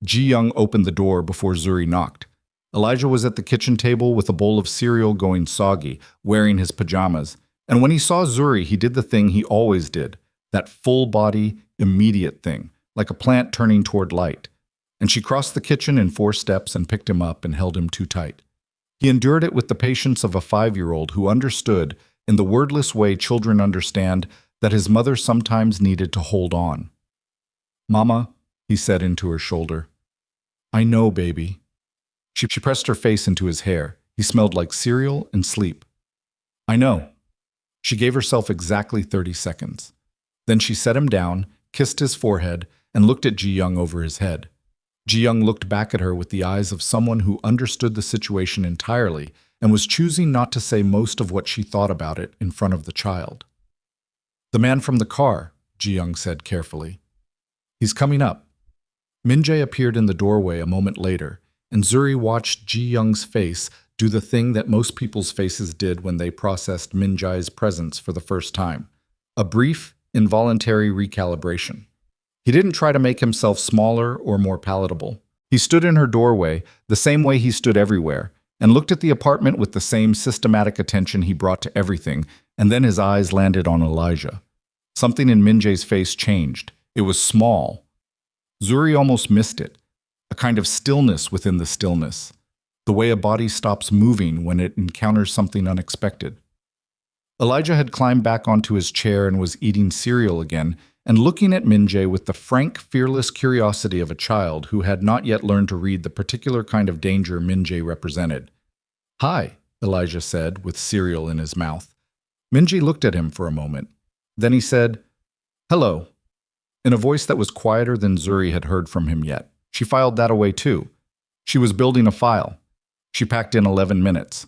Ji-young opened the door before Zuri knocked. Elijah was at the kitchen table with a bowl of cereal going soggy, wearing his pajamas. And when he saw Zuri, he did the thing he always did, that full-body, immediate thing, like a plant turning toward light. And she crossed the kitchen in 4 steps and picked him up and held him too tight. He endured it with the patience of a 5-year-old who understood, in the wordless way children understand, that his mother sometimes needed to hold on. Mama, he said into her shoulder. I know, baby. She pressed her face into his hair. He smelled like cereal and sleep. I know. She gave herself exactly 30 seconds. Then she set him down, kissed his forehead, and looked at Ji-young over his head. Ji-young looked back at her with the eyes of someone who understood the situation entirely and was choosing not to say most of what she thought about it in front of the child. The man from the car, Ji-young said carefully. He's coming up. Min-jae appeared in the doorway a moment later, and Zuri watched Ji-young's face do the thing that most people's faces did when they processed Min-jae's presence for the first time. A brief, involuntary recalibration. He didn't try to make himself smaller or more palatable. He stood in her doorway, the same way he stood everywhere, and looked at the apartment with the same systematic attention he brought to everything, and then his eyes landed on Elijah. Something in Min-jae's face changed. It was small. Zuri almost missed it. A kind of stillness within the stillness. The way a body stops moving when it encounters something unexpected. Elijah had climbed back onto his chair and was eating cereal again, and looking at Min-jae with the frank, fearless curiosity of a child who had not yet learned to read the particular kind of danger Min-jae represented. Hi, Elijah said, with cereal in his mouth. Min-jae looked at him for a moment. Then he said, Hello, in a voice that was quieter than Zuri had heard from him yet. She filed that away too. She was building a file. She packed in 11 minutes.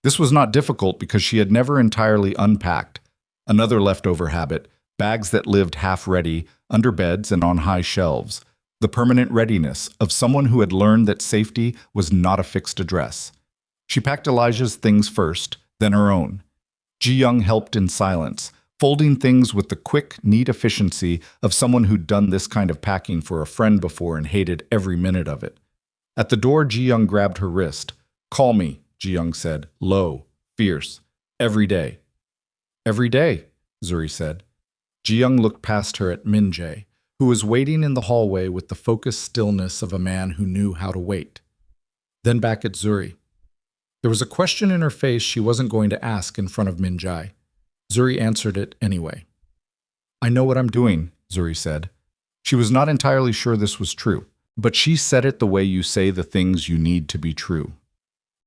This was not difficult because she had never entirely unpacked. Another leftover habit, bags that lived half-ready, under beds and on high shelves. The permanent readiness of someone who had learned that safety was not a fixed address. She packed Elijah's things first, then her own. Ji-young helped in silence, folding things with the quick, neat efficiency of someone who'd done this kind of packing for a friend before and hated every minute of it. At the door, Ji-young grabbed her wrist. Call me, Ji-young said, low, fierce. Every day. Every day, Zuri said. Ji-young looked past her at Min-jae, who was waiting in the hallway with the focused stillness of a man who knew how to wait. Then back at Zuri. There was a question in her face she wasn't going to ask in front of Min-jae. Zuri answered it anyway. I know what I'm doing, Zuri said. She was not entirely sure this was true, but she said it the way you say the things you need to be true.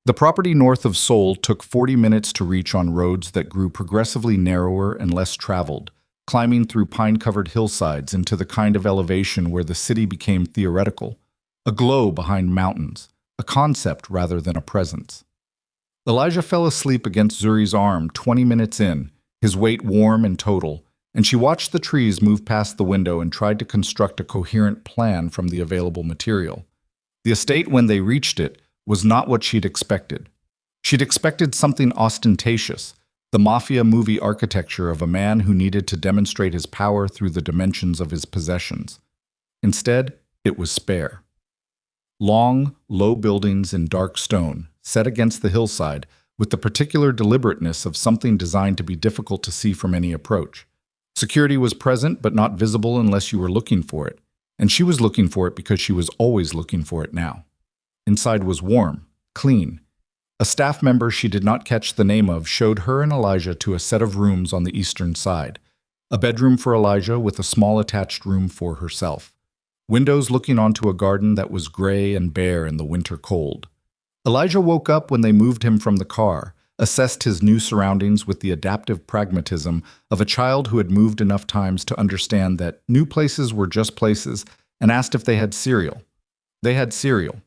The property north of Seoul took 40 minutes to reach on roads that grew progressively narrower and less traveled, climbing through pine-covered hillsides into the kind of elevation where the city became theoretical, a glow behind mountains, a concept rather than a presence. Elijah fell asleep against Zuri's arm 20 minutes in, his weight warm and total, and she watched the trees move past the window and tried to construct a coherent plan from the available material. The estate, when they reached it, was not what she'd expected. She'd expected something ostentatious, the mafia movie architecture of a man who needed to demonstrate his power through the dimensions of his possessions. Instead, it was spare. Long, low buildings in dark stone, set against the hillside, with the particular deliberateness of something designed to be difficult to see from any approach. Security was present, but not visible unless you were looking for it, and she was looking for it because she was always looking for it now. Inside was warm, clean. A staff member she did not catch the name of showed her and Elijah to a set of rooms on the eastern side. A bedroom for Elijah with a small attached room for herself. Windows looking onto a garden that was gray and bare in the winter cold. Elijah woke up when they moved him from the car, assessed his new surroundings with the adaptive pragmatism of a child who had moved enough times to understand that new places were just places, and asked if they had cereal. They had cereal.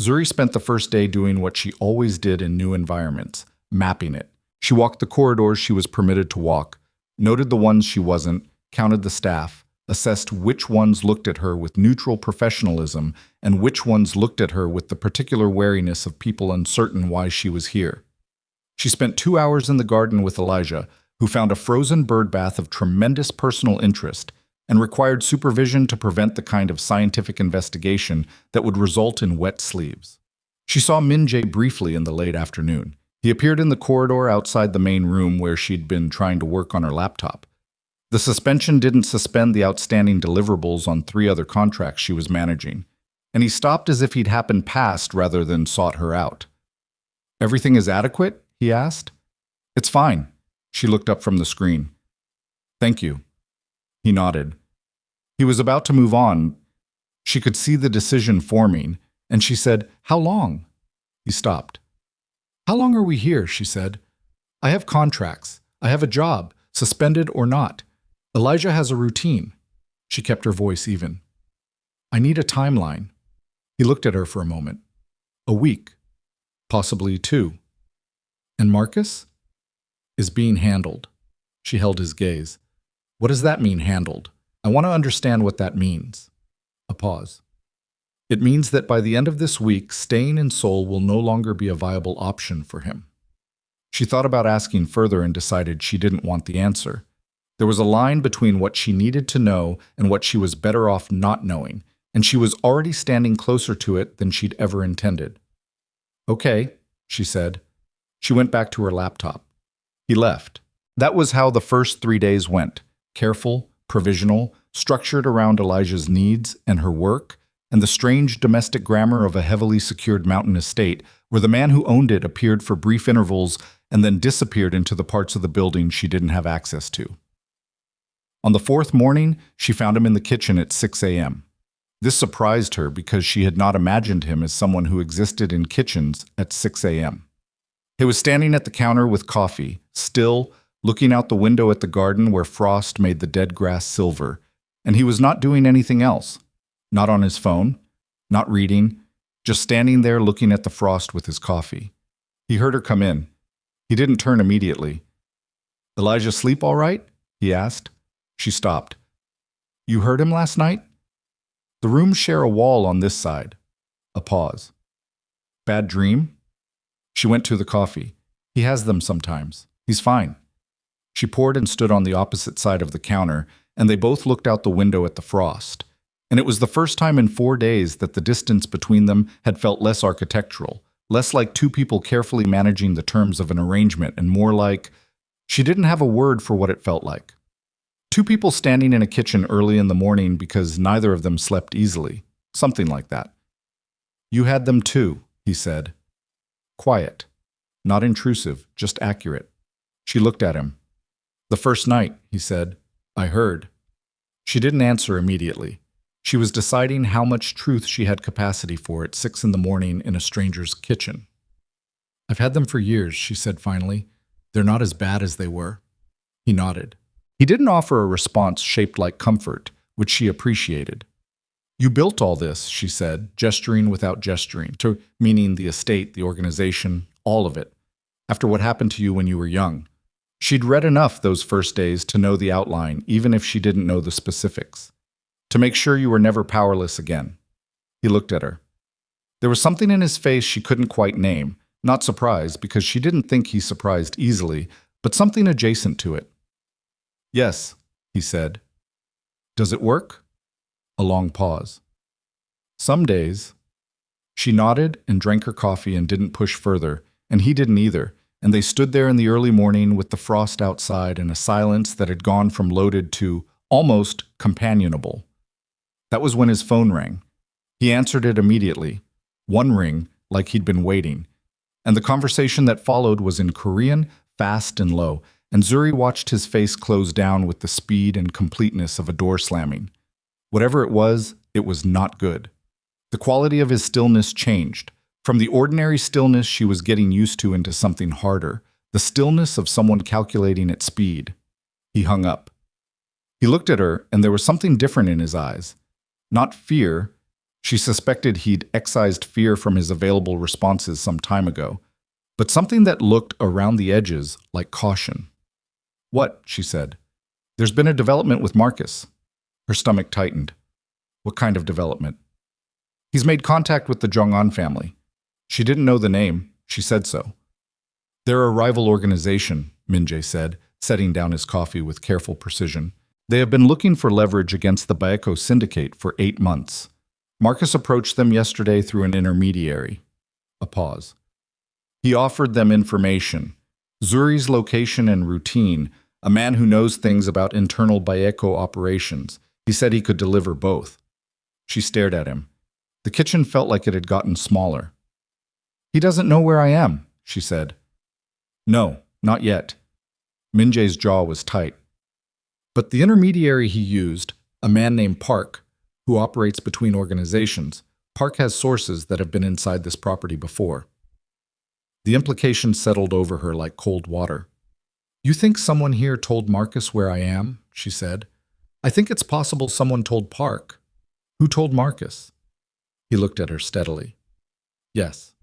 Zuri spent the first day doing what she always did in new environments, mapping it. She walked the corridors she was permitted to walk, noted the ones she wasn't, counted the staff, assessed which ones looked at her with neutral professionalism and which ones looked at her with the particular wariness of people uncertain why she was here. She spent 2 hours in the garden with Elijah, who found a frozen bird bath of tremendous personal interest and required supervision to prevent the kind of scientific investigation that would result in wet sleeves. She saw Min-jae briefly in the late afternoon. He appeared in the corridor outside the main room where she'd been trying to work on her laptop. The suspension didn't suspend the outstanding deliverables on 3 other contracts she was managing, and he stopped as if he'd happened past rather than sought her out. "Everything is adequate?" he asked. "It's fine." She looked up from the screen. "Thank you." He nodded. He was about to move on. She could see the decision forming, and she said, "How long?" He stopped. "How long are we here?" she said. "I have contracts. I have a job, suspended or not. Elijah has a routine." She kept her voice even. "I need a timeline." He looked at her for a moment. "A week. Possibly 2. And Marcus?" "Is being handled." She held his gaze. "What does that mean, handled? I want to understand what that means." A pause. "It means that by the end of this week, staying in Seoul will no longer be a viable option for him." She thought about asking further and decided she didn't want the answer. There was a line between what she needed to know and what she was better off not knowing, and she was already standing closer to it than she'd ever intended. "Okay," she said. She went back to her laptop. He left. That was how the first 3 days went. Careful, provisional, structured around Elijah's needs and her work, and the strange domestic grammar of a heavily secured mountain estate where the man who owned it appeared for brief intervals and then disappeared into the parts of the building she didn't have access to. On the 4th morning, she found him in the kitchen at 6 a.m. This surprised her because she had not imagined him as someone who existed in kitchens at 6 a.m. He was standing at the counter with coffee, still, looking out the window at the garden where frost made the dead grass silver, and he was not doing anything else. Not on his phone, not reading, just standing there looking at the frost with his coffee. He heard her come in. He didn't turn immediately. "Elijah sleep all right?" he asked. She stopped. "You heard him last night?" "The rooms share a wall on this side." A pause. "Bad dream?" She went to the coffee. "He has them sometimes. He's fine." She poured and stood on the opposite side of the counter, and they both looked out the window at the frost. And it was the first time in 4 days that the distance between them had felt less architectural, less like 2 people carefully managing the terms of an arrangement, and more like, she didn't have a word for what it felt like. 2 people standing in a kitchen early in the morning because neither of them slept easily. Something like that. "You had them too," he said. Quiet. Not intrusive, just accurate. She looked at him. "The first night," he said. "I heard." She didn't answer immediately. She was deciding how much truth she had capacity for at 6 in the morning in a stranger's kitchen. "I've had them for years," she said finally. "They're not as bad as they were." He nodded. He didn't offer a response shaped like comfort, which she appreciated. "You built all this," she said, gesturing without gesturing, meaning the estate, the organization, all of it, after what happened to you when you were young. She'd read enough those first days to know the outline, even if she didn't know the specifics. To make sure you were never powerless again. He looked at her. There was something in his face she couldn't quite name, not surprise, because she didn't think he surprised easily, but something adjacent to it. "Yes," he said. "Does it work?" A long pause. Some days. She nodded and drank her coffee and didn't push further, and he didn't either, and they stood there in the early morning with the frost outside and a silence that had gone from loaded to almost companionable. That was when his phone rang. He answered it immediately. One ring, like he'd been waiting. And the conversation that followed was in Korean, fast and low, and Zuri watched his face close down with the speed and completeness of a door slamming. Whatever it was not good. The quality of his stillness changed, from the ordinary stillness she was getting used to into something harder, the stillness of someone calculating at speed. He hung up. He looked at her, and there was something different in his eyes. Not fear. She suspected he'd excised fear from his available responses some time ago, but something that looked around the edges like caution. "What?" she said. "There's been a development with Marcus." Her stomach tightened. "What kind of development?" "He's made contact with the Jong-un family." She didn't know the name. She said so. "They're a rival organization," Min-jae said, setting down his coffee with careful precision. "They have been looking for leverage against the Baeko syndicate for 8 months. Marcus approached them yesterday through an intermediary." A pause. "He offered them information. Zuri's location and routine, a man who knows things about internal Baeko operations. He said he could deliver both." She stared at him. The kitchen felt like it had gotten smaller. "He doesn't know where I am," she said. "No, not yet." Min-jae's jaw was tight. "But the intermediary he used, a man named Park, who operates between organizations, Park has sources that have been inside this property before." The implication settled over her like cold water. "You think someone here told Marcus where I am?" she said. "I think it's possible someone told Park." "Who told Marcus?" He looked at her steadily. "Yes."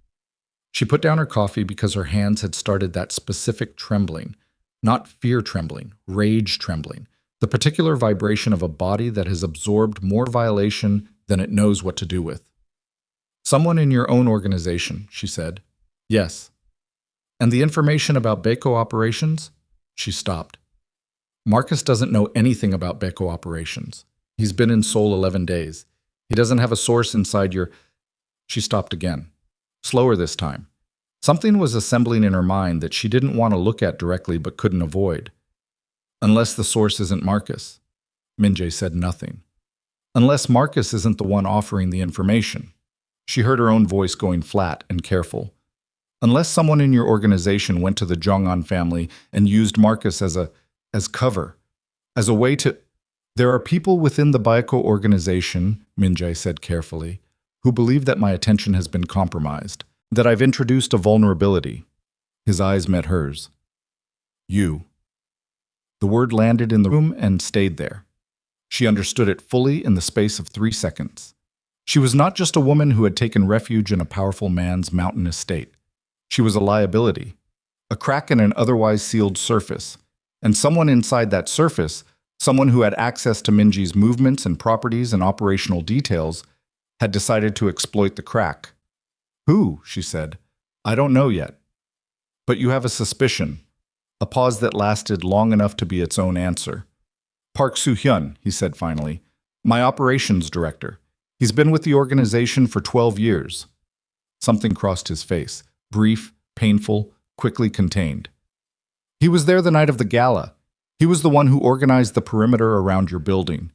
She put down her coffee because her hands had started that specific trembling, not fear trembling, rage trembling, the particular vibration of a body that has absorbed more violation than it knows what to do with. "Someone in your own organization," she said. "Yes." "And the information about Baeko operations?" She stopped. "Marcus doesn't know anything about Baeko operations. He's been in Seoul 11 days. He doesn't have a source inside your—" She stopped again. Slower this time. Something was assembling in her mind that she didn't want to look at directly but couldn't avoid. "Unless the source isn't Marcus." Min-jae said nothing. "Unless Marcus isn't the one offering the information." She heard her own voice going flat and careful. "Unless someone in your organization went to the Jong-un family and used Marcus as cover, as a way to—" "There are people within the Baeko organization," Min-jae said carefully, "who believe that my attention has been compromised, that I've introduced a vulnerability." His eyes met hers. "You." The word landed in the room and stayed there. She understood it fully in the space of 3 seconds. She was not just a woman who had taken refuge in a powerful man's mountain estate. She was a liability, a crack in an otherwise sealed surface, and someone inside that surface, someone who had access to Min-jae's movements and properties and operational details, had decided to exploit the crack. "Who?" she said. "I don't know yet." "But you have a suspicion." A pause that lasted long enough to be its own answer. "Park Soo-hyun," he said finally. "My operations director. He's been with the organization for 12 years. Something crossed his face. Brief, painful, quickly contained. "He was there the night of the gala. He was the one who organized the perimeter around your building.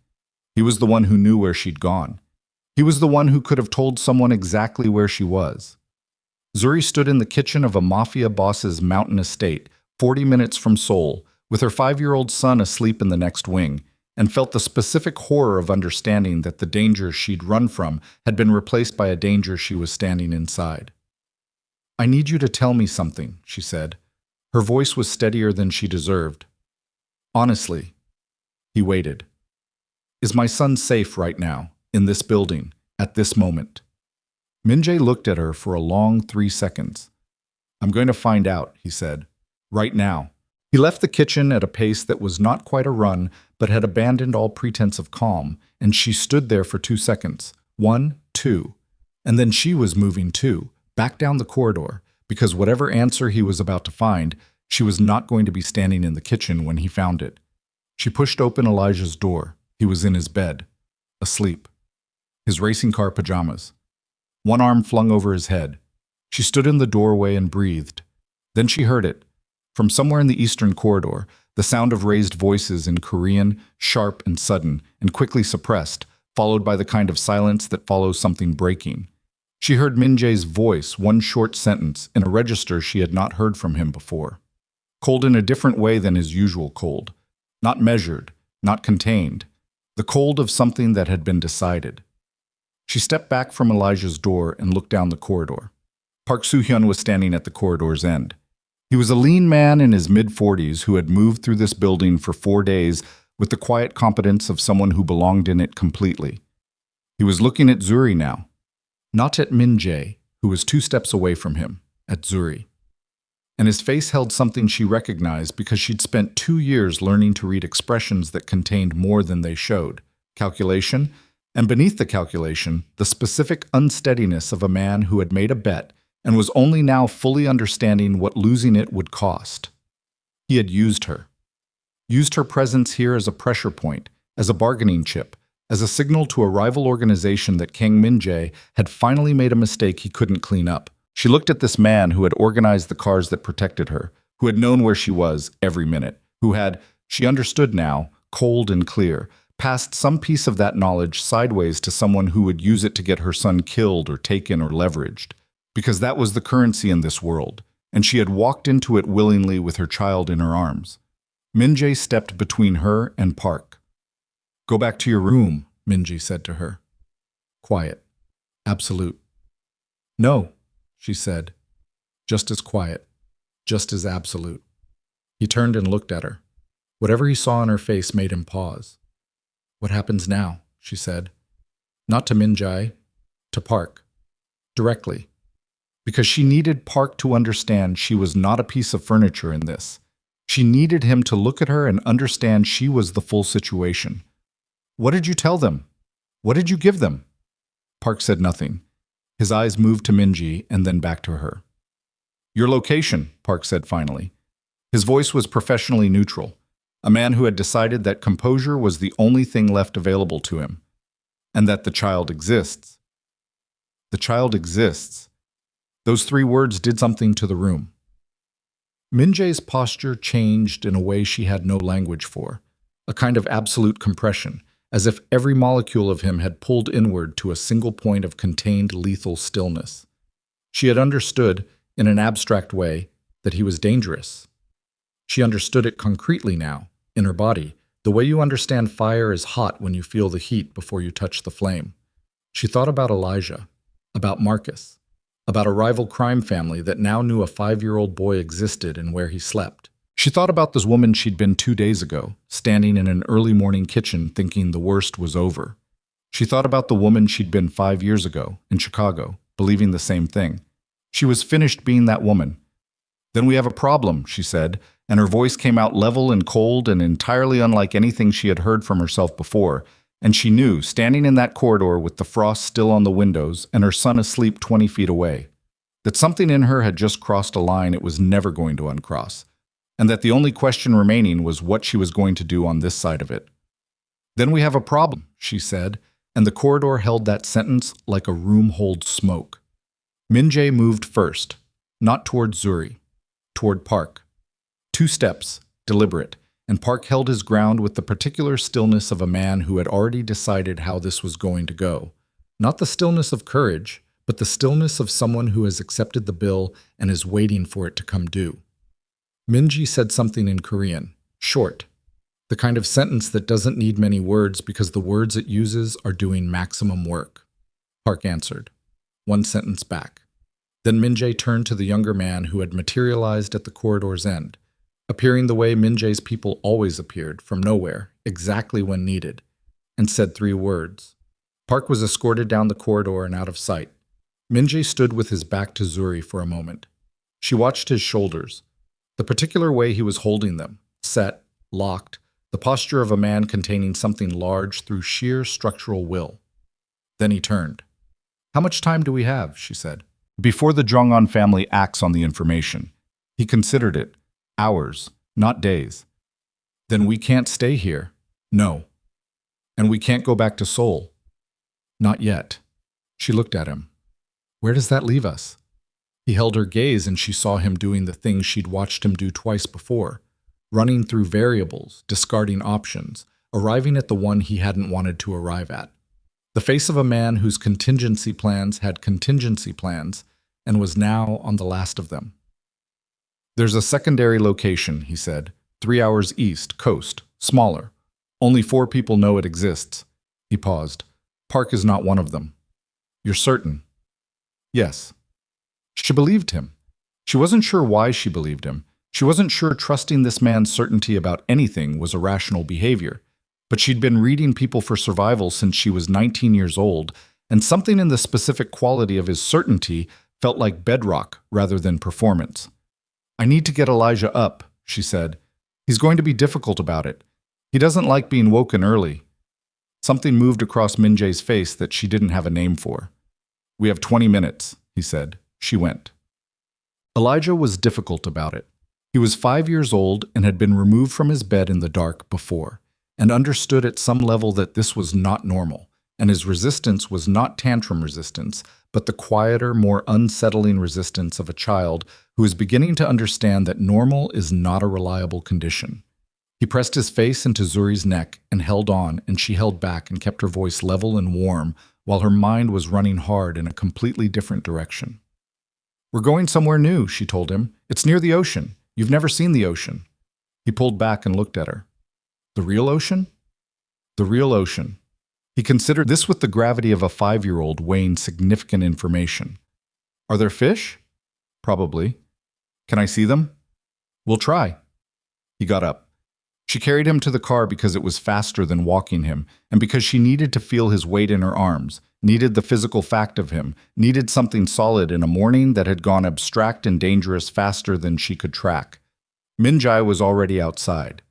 He was the one who knew where she'd gone. He was the one who could have told someone exactly where she was." Zuri stood in the kitchen of a Mafia Boss's mountain estate, 40 minutes from Seoul, with her 5-year-old son asleep in the next wing, and felt the specific horror of understanding that the danger she'd run from had been replaced by a danger she was standing inside. "I need you to tell me something," she said. Her voice was steadier than she deserved. "Honestly." He waited. "Is my son safe right now, in this building, at this moment?" Min-jae looked at her for a long 3 seconds. "I'm going to find out," he said. "Right now." He left the kitchen at a pace that was not quite a run, but had abandoned all pretense of calm, and she stood there for 2 seconds. 1, 2. And then she was moving too, back down the corridor, because whatever answer he was about to find, she was not going to be standing in the kitchen when he found it. She pushed open Elijah's door. He was in his bed, asleep. his racing car pajamas. One arm flung over his head. She stood in the doorway and breathed. Then she heard it. From somewhere in the eastern corridor, the sound of raised voices in Korean, sharp and sudden, and quickly suppressed, followed by the kind of silence that follows something breaking. She heard Min-jae's voice, one short sentence, in a register she had not heard from him before. Cold in a different way than his usual cold. Not measured, not contained. The cold of something that had been decided. She stepped back from Elijah's door and looked down the corridor. Park Soo-hyun was standing at the corridor's end. He was a lean man in his mid-40s who had moved through this building for 4 days with the quiet competence of someone who belonged in it completely. He was looking at Zuri now. Not at Min-jae, who was 2 steps away from him, at Zuri. And his face held something she recognized because she'd spent 2 years learning to read expressions that contained more than they showed. Calculation, and beneath the calculation, the specific unsteadiness of a man who had made a bet and was only now fully understanding what losing it would cost. He had used her. Used her presence here as a pressure point, as a bargaining chip, as a signal to a rival organization that Kang Min-jae had finally made a mistake he couldn't clean up. She looked at this man who had organized the cars that protected her, who had known where she was every minute, who had, she understood now, cold and clear, passed some piece of that knowledge sideways to someone who would use it to get her son killed or taken or leveraged. Because that was the currency in this world, and she had walked into it willingly with her child in her arms. Min-jae stepped between her and Park. "Go back to your room," Min-jae said to her. Quiet. Absolute. "No," she said. Just as quiet. Just as absolute. He turned and looked at her. Whatever he saw in her face made him pause. "What happens now?" she said. Not to Min-jae, to Park. Directly. Because she needed Park to understand she was not a piece of furniture in this. She needed him to look at her and understand she was the full situation. "What did you tell them? What did you give them?" Park said nothing. His eyes moved to Min-jae and then back to her. "Your location," Park said finally. His voice was professionally neutral, a man who had decided that composure was the only thing left available to him, and that the child exists. The child exists. Those 3 words did something to the room. Min-jae's posture changed in a way she had no language for, a kind of absolute compression, as if every molecule of him had pulled inward to a single point of contained lethal stillness. She had understood, in an abstract way, that he was dangerous. She understood it concretely now, in her body, the way you understand fire is hot when you feel the heat before you touch the flame. She thought about Elijah, about Marcus, about a rival crime family that now knew a 5-year-old boy existed and where he slept. She thought about this woman she'd been 2 days ago, standing in an early morning kitchen thinking the worst was over. She thought about the woman she'd been 5 years ago, in Chicago, believing the same thing. She was finished being that woman. "Then we have a problem," she said, and her voice came out level and cold and entirely unlike anything she had heard from herself before, and she knew, standing in that corridor with the frost still on the windows and her son asleep 20 feet away, that something in her had just crossed a line it was never going to uncross, and that the only question remaining was what she was going to do on this side of it. "Then we have a problem," she said, and the corridor held that sentence like a room holds smoke. Min-jae moved first, not toward Zuri, toward Park. 2 steps, deliberate, and Park held his ground with the particular stillness of a man who had already decided how this was going to go. Not the stillness of courage, but the stillness of someone who has accepted the bill and is waiting for it to come due. Min-jae said something in Korean, short, the kind of sentence that doesn't need many words because the words it uses are doing maximum work. Park answered, 1 sentence back. Then Min-jae turned to the younger man who had materialized at the corridor's end, appearing the way Min-jae's people always appeared, from nowhere, exactly when needed, and said 3 words. Park was escorted down the corridor and out of sight. Min-jae stood with his back to Zuri for a moment. She watched his shoulders, the particular way he was holding them, set, locked, the posture of a man containing something large through sheer structural will. Then he turned. "How much time do we have?" she said. "Before the Jong-un family acts on the information." He considered it. "Hours, not days." "Then we can't stay here." "No." "And we can't go back to Seoul." Not yet. She looked at him. Where does that leave us? He held her gaze and she saw him doing the things she'd watched him do twice before, running through variables, discarding options, arriving at the one he hadn't wanted to arrive at. The face of a man whose contingency plans had contingency plans and was now on the last of them. There's a secondary location, he said, 3 hours east, coast, smaller. Only 4 people know it exists. He paused. Park is not one of them. You're certain? Yes. She believed him. She wasn't sure why she believed him. She wasn't sure trusting this man's certainty about anything was a rational behavior. But she'd been reading People for Survival since she was 19 years old, and something in the specific quality of his certainty felt like bedrock rather than performance. I need to get Elijah up, she said. He's going to be difficult about it. He doesn't like being woken early. Something moved across Min-jae's face that she didn't have a name for. We have 20 minutes, he said. She went. Elijah was difficult about it. He was 5 years old and had been removed from his bed in the dark before, and understood at some level that this was not normal, and his resistance was not tantrum resistance, but the quieter, more unsettling resistance of a child who is beginning to understand that normal is not a reliable condition. He pressed his face into Zuri's neck and held on, and she held back and kept her voice level and warm while her mind was running hard in a completely different direction. We're going somewhere new, she told him. It's near the ocean. You've never seen the ocean. He pulled back and looked at her. The real ocean? The real ocean. He considered this with the gravity of a 5-year-old weighing significant information. Are there fish? Probably. Can I see them? We'll try. He got up. She carried him to the car because it was faster than walking him, and because she needed to feel his weight in her arms, needed the physical fact of him, needed something solid in a morning that had gone abstract and dangerous faster than she could track. Min-jae was already outside.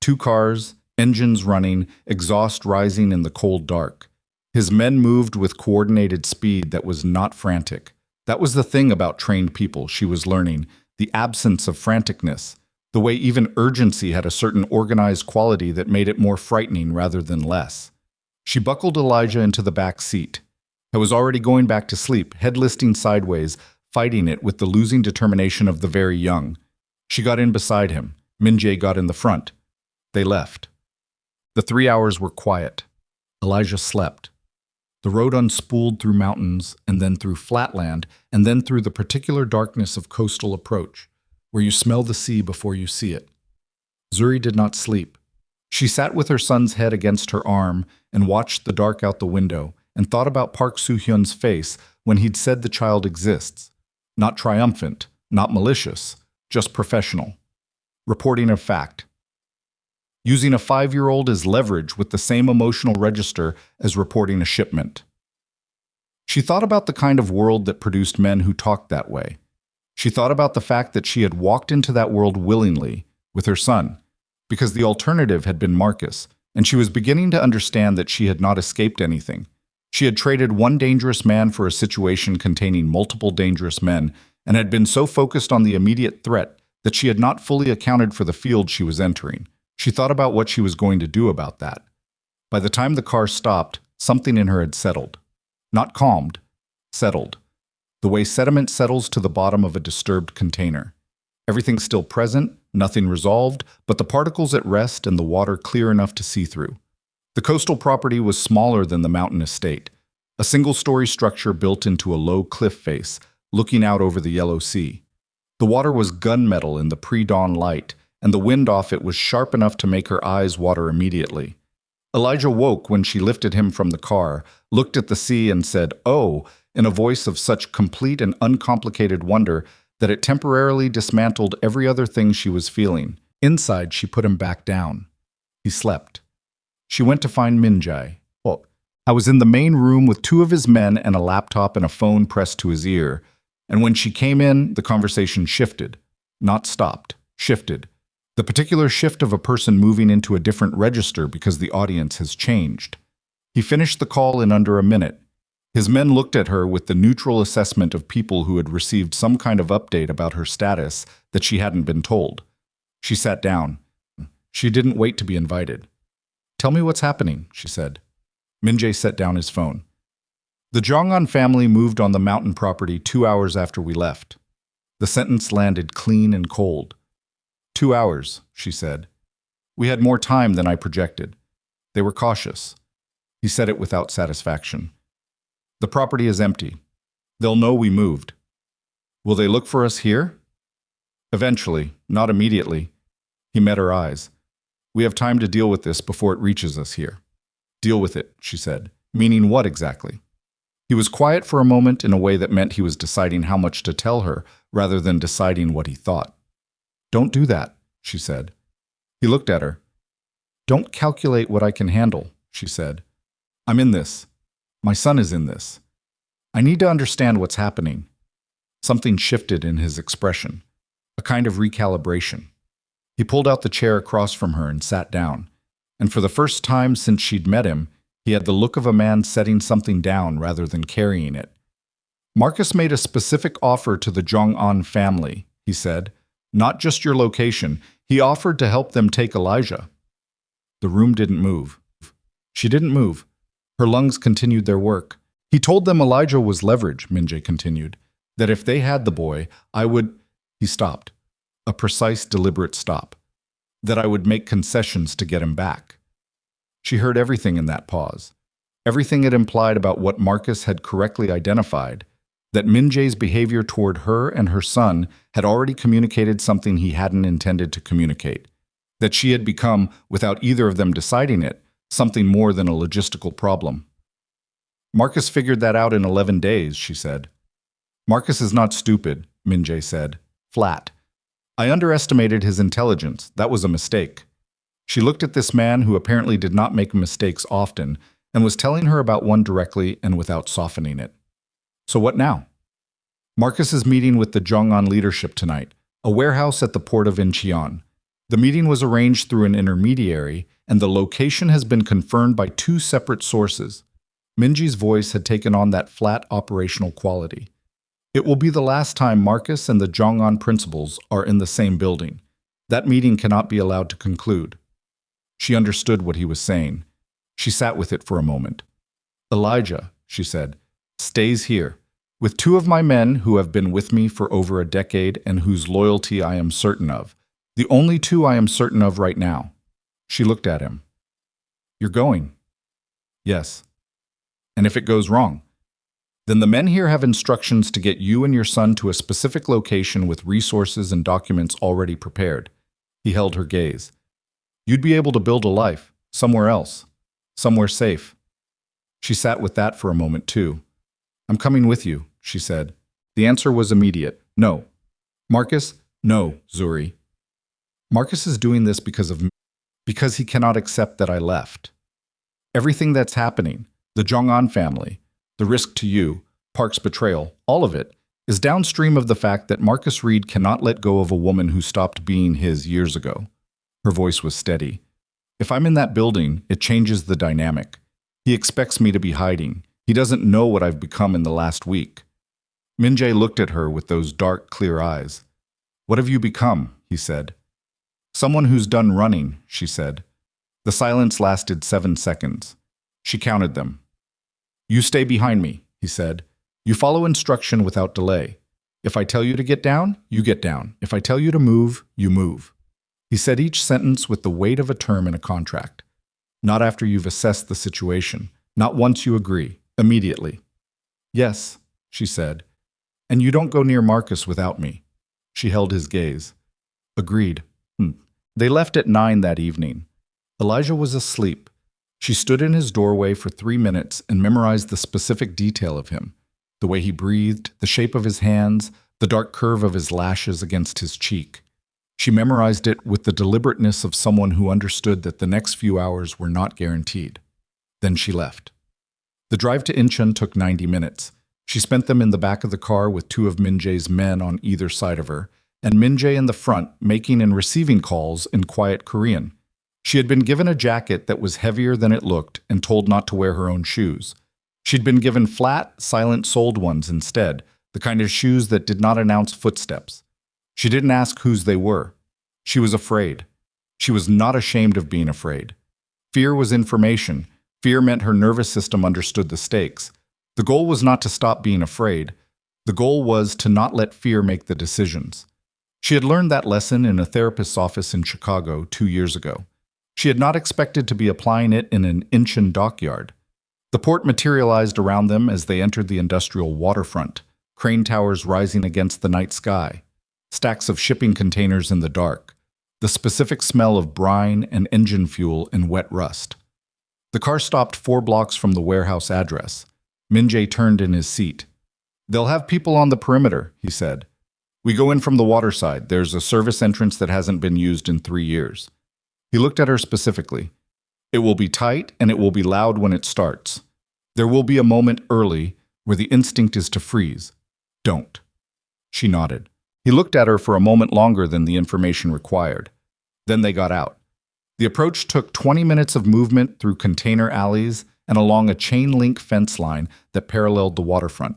2 cars, engines running, exhaust rising in the cold dark. His men moved with coordinated speed that was not frantic. That was the thing about trained people, she was learning, the absence of franticness, the way even urgency had a certain organized quality that made it more frightening rather than less. She buckled Elijah into the back seat. I was already going back to sleep, head listing sideways, fighting it with the losing determination of the very young. She got in beside him. Min-jae got in the front. They left. The 3 hours were quiet. Elijah slept. The road unspooled through mountains, and then through flatland, and then through the particular darkness of coastal approach, where you smell the sea before you see it. Zuri did not sleep. She sat with her son's head against her arm and watched the dark out the window and thought about Park Soo-hyun's face when he'd said the child exists. Not triumphant, not malicious, just professional. Reporting a fact. Using a 5-year-old as leverage with the same emotional register as reporting a shipment. She thought about the kind of world that produced men who talked that way. She thought about the fact that she had walked into that world willingly, with her son, because the alternative had been Marcus, and she was beginning to understand that she had not escaped anything. She had traded one dangerous man for a situation containing multiple dangerous men, and had been so focused on the immediate threat that she had not fully accounted for the field she was entering. She thought about what she was going to do about that. By the time the car stopped, something in her had settled. Not calmed, settled. The way sediment settles to the bottom of a disturbed container. Everything still present, nothing resolved, but the particles at rest and the water clear enough to see through. The coastal property was smaller than the mountain estate, a single-story structure built into a low cliff face, looking out over the yellow sea. The water was gunmetal in the pre-dawn light, and the wind off it was sharp enough to make her eyes water immediately. Elijah woke when she lifted him from the car, looked at the sea and said, "Oh," in a voice of such complete and uncomplicated wonder that it temporarily dismantled every other thing she was feeling. Inside, she put him back down. He slept. She went to find Min-jae. "Well, I was in the main room with 2 of his men and a laptop and a phone pressed to his ear. And when she came in, the conversation shifted. Not stopped. Shifted. The particular shift of a person moving into a different register because the audience has changed. He finished the call in under a minute. His men looked at her with the neutral assessment of people who had received some kind of update about her status that she hadn't been told. She sat down. She didn't wait to be invited. "Tell me what's happening," she said. Min-jae set down his phone. The Jong-un family moved on the mountain property 2 hours after we left. The sentence landed clean and cold. 2 hours, she said. We had more time than I projected. They were cautious. He said it without satisfaction. The property is empty. They'll know we moved. Will they look for us here? Eventually, not immediately. He met her eyes. We have time to deal with this before it reaches us here. Deal with it, she said. Meaning what exactly? He was quiet for a moment in a way that meant he was deciding how much to tell her rather than deciding what he thought. Don't do that, she said. He looked at her. Don't calculate what I can handle, she said. I'm in this. My son is in this. I need to understand what's happening. Something shifted in his expression, a kind of recalibration. He pulled out the chair across from her and sat down, and for the first time since she'd met him, he had the look of a man setting something down rather than carrying it. Marcus made a specific offer to the Jong-un family, he said. Not just your location. He offered to help them take Elijah. The room didn't move. She didn't move. Her lungs continued their work. He told them Elijah was leverage, Min-jae continued, that if they had the boy, I would… He stopped. A precise, deliberate stop. That I would make concessions to get him back. She heard everything in that pause. Everything it implied about what Marcus had correctly identified, that Min-jae's behavior toward her and her son had already communicated something he hadn't intended to communicate, that she had become, without either of them deciding it, something more than a logistical problem. Marcus figured that out in 11 days, she said. Marcus is not stupid, Min-jae said, flat. I underestimated his intelligence. That was a mistake. She looked at this man who apparently did not make mistakes often and was telling her about one directly and without softening it. So what now? Marcus is meeting with the Jong-un leadership tonight, a warehouse at the port of Incheon. The meeting was arranged through an intermediary, and the location has been confirmed by 2 separate sources. Min-jae's voice had taken on that flat operational quality. It will be the last time Marcus and the Jong-un principals are in the same building. That meeting cannot be allowed to conclude. She understood what he was saying. She sat with it for a moment. Elijah, she said, stays here, with 2 of my men who have been with me for over a decade and whose loyalty I am certain of. The only 2 I am certain of right now. She looked at him. You're going? Yes. And if it goes wrong? Then the men here have instructions to get you and your son to a specific location with resources and documents already prepared. He held her gaze. You'd be able to build a life, somewhere else, somewhere safe. She sat with that for a moment too. I'm coming with you, she said. The answer was immediate. No. Marcus? No, Zuri. Marcus is doing this because he cannot accept that I left. Everything that's happening, the Jong-un family, the risk to you, Park's betrayal, all of it, is downstream of the fact that Marcus Reed cannot let go of a woman who stopped being his years ago. Her voice was steady. If I'm in that building, it changes the dynamic. He expects me to be hiding. He doesn't know what I've become in the last week. Min-jae looked at her with those dark, clear eyes. What have you become? He said. Someone who's done running, she said. The silence lasted 7 seconds. She counted them. You stay behind me, he said. You follow instruction without delay. If I tell you to get down, you get down. If I tell you to move, you move. He said each sentence with the weight of a term in a contract. Not after you've assessed the situation. Not once you agree. Immediately. Yes, she said. And you don't go near Marcus without me. She held his gaze. Agreed. They left at 9 that evening. Elijah was asleep. She stood in his doorway for 3 minutes and memorized the specific detail of him. The way he breathed, the shape of his hands, the dark curve of his lashes against his cheek. She memorized it with the deliberateness of someone who understood that the next few hours were not guaranteed. Then she left. The drive to Incheon took 90 minutes. She spent them in the back of the car with 2 of Min-jae's men on either side of her, and Min-jae in the front making and receiving calls in quiet Korean. She had been given a jacket that was heavier than it looked and told not to wear her own shoes. She'd been given flat, silent-soled ones instead, the kind of shoes that did not announce footsteps. She didn't ask whose they were. She was afraid. She was not ashamed of being afraid. Fear was information. Fear meant her nervous system understood the stakes. The goal was not to stop being afraid. The goal was to not let fear make the decisions. She had learned that lesson in a therapist's office in Chicago 2 years ago. She had not expected to be applying it in an Incheon dockyard. The port materialized around them as they entered the industrial waterfront, crane towers rising against the night sky, stacks of shipping containers in the dark, the specific smell of brine and engine fuel and wet rust. The car stopped 4 blocks from the warehouse address. Min-jae turned in his seat. "They'll have people on the perimeter," he said. "We go in from the water side. There's a service entrance that hasn't been used in 3 years." He looked at her specifically. "It will be tight and it will be loud when it starts. There will be a moment early where the instinct is to freeze. Don't." She nodded. He looked at her for a moment longer than the information required. Then they got out. The approach took 20 minutes of movement through container alleys and along a chain-link fence line that paralleled the waterfront.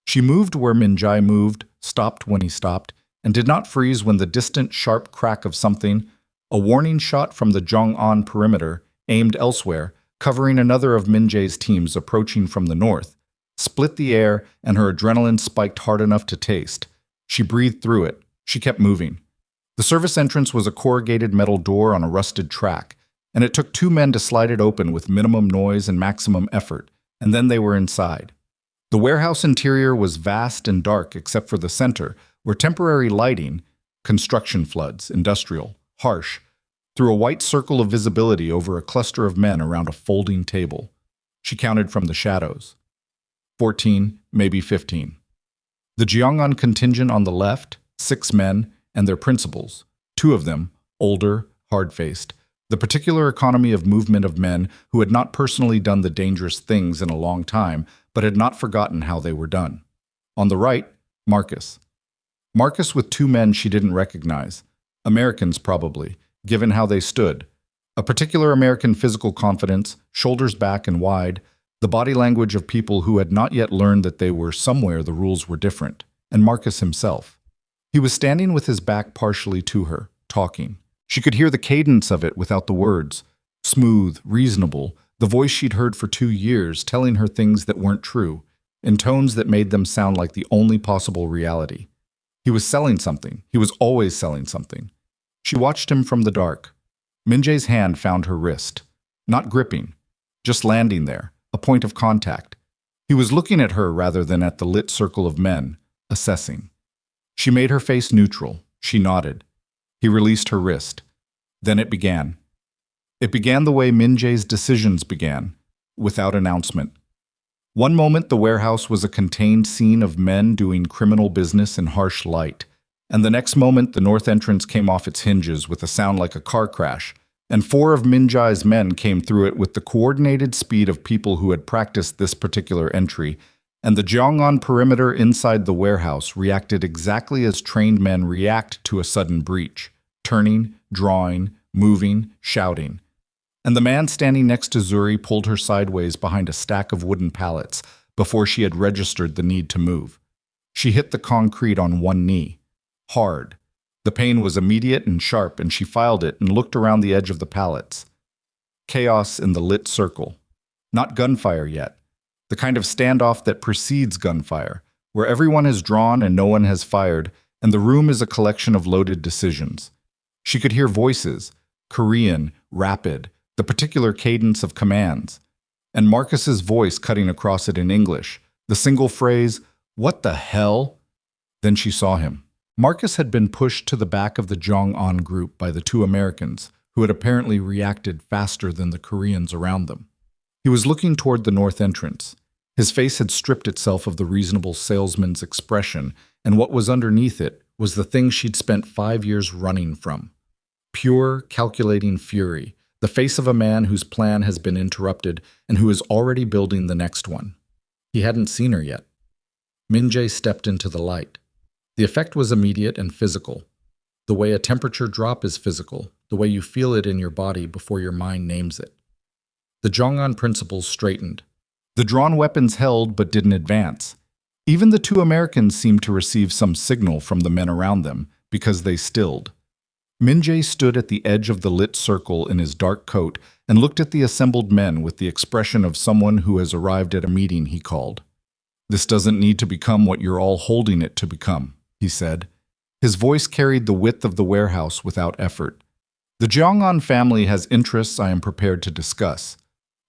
She moved where Min-jae moved, stopped when he stopped, and did not freeze when the distant, sharp crack of something, a warning shot from the Jong-on perimeter, aimed elsewhere, covering another of Min-jae's teams approaching from the north, split the air and her adrenaline spiked hard enough to taste. She breathed through it. She kept moving. The service entrance was a corrugated metal door on a rusted track, and it took 2 men to slide it open with minimum noise and maximum effort, and then they were inside. The warehouse interior was vast and dark except for the center, where temporary lighting, construction floods, industrial, harsh, threw a white circle of visibility over a cluster of men around a folding table. She counted from the shadows. 14, maybe 15. The Jeongan contingent on the left, 6 men, and their principals, 2 of them, older, hard-faced, the particular economy of movement of men who had not personally done the dangerous things in a long time, but had not forgotten how they were done. On the right, Marcus. Marcus with 2 men she didn't recognize. Americans, probably, given how they stood. A particular American physical confidence, shoulders back and wide, the body language of people who had not yet learned that they were somewhere the rules were different, and Marcus himself. He was standing with his back partially to her, talking. She could hear the cadence of it without the words. Smooth, reasonable, the voice she'd heard for 2 years telling her things that weren't true, in tones that made them sound like the only possible reality. He was selling something. He was always selling something. She watched him from the dark. Min-jae's hand found her wrist. Not gripping, just landing there, a point of contact. He was looking at her rather than at the lit circle of men, assessing. She made her face neutral. She nodded. He released her wrist. Then it began. It began the way Min-jae's decisions began, without announcement. One moment the warehouse was a contained scene of men doing criminal business in harsh light, and the next moment the north entrance came off its hinges with a sound like a car crash, and 4 of Min-jae's men came through it with the coordinated speed of people who had practiced this particular entry, and the Jeongan perimeter inside the warehouse reacted exactly as trained men react to a sudden breach, turning, drawing, moving, shouting. And the man standing next to Zuri pulled her sideways behind a stack of wooden pallets before she had registered the need to move. She hit the concrete on one knee. Hard. The pain was immediate and sharp, and she filed it and looked around the edge of the pallets. Chaos in the lit circle. Not gunfire yet. The kind of standoff that precedes gunfire, where everyone has drawn and no one has fired, and the room is a collection of loaded decisions. She could hear voices, Korean, rapid, the particular cadence of commands, and Marcus's voice cutting across it in English, the single phrase, "What the hell?" Then she saw him. Marcus had been pushed to the back of the Jong-on group by the 2 Americans, who had apparently reacted faster than the Koreans around them. He was looking toward the north entrance. His face had stripped itself of the reasonable salesman's expression, and what was underneath it was the thing she'd spent 5 years running from. Pure, calculating fury, the face of a man whose plan has been interrupted and who is already building the next one. He hadn't seen her yet. Min-jae stepped into the light. The effect was immediate and physical. The way a temperature drop is physical, the way you feel it in your body before your mind names it. The Jong-on principles straightened. The drawn weapons held but didn't advance. Even the 2 Americans seemed to receive some signal from the men around them because they stilled. Min-jae stood at the edge of the lit circle in his dark coat and looked at the assembled men with the expression of someone who has arrived at a meeting he called. This doesn't need to become what you're all holding it to become, he said. His voice carried the width of the warehouse without effort. The Jeongan family has interests I am prepared to discuss.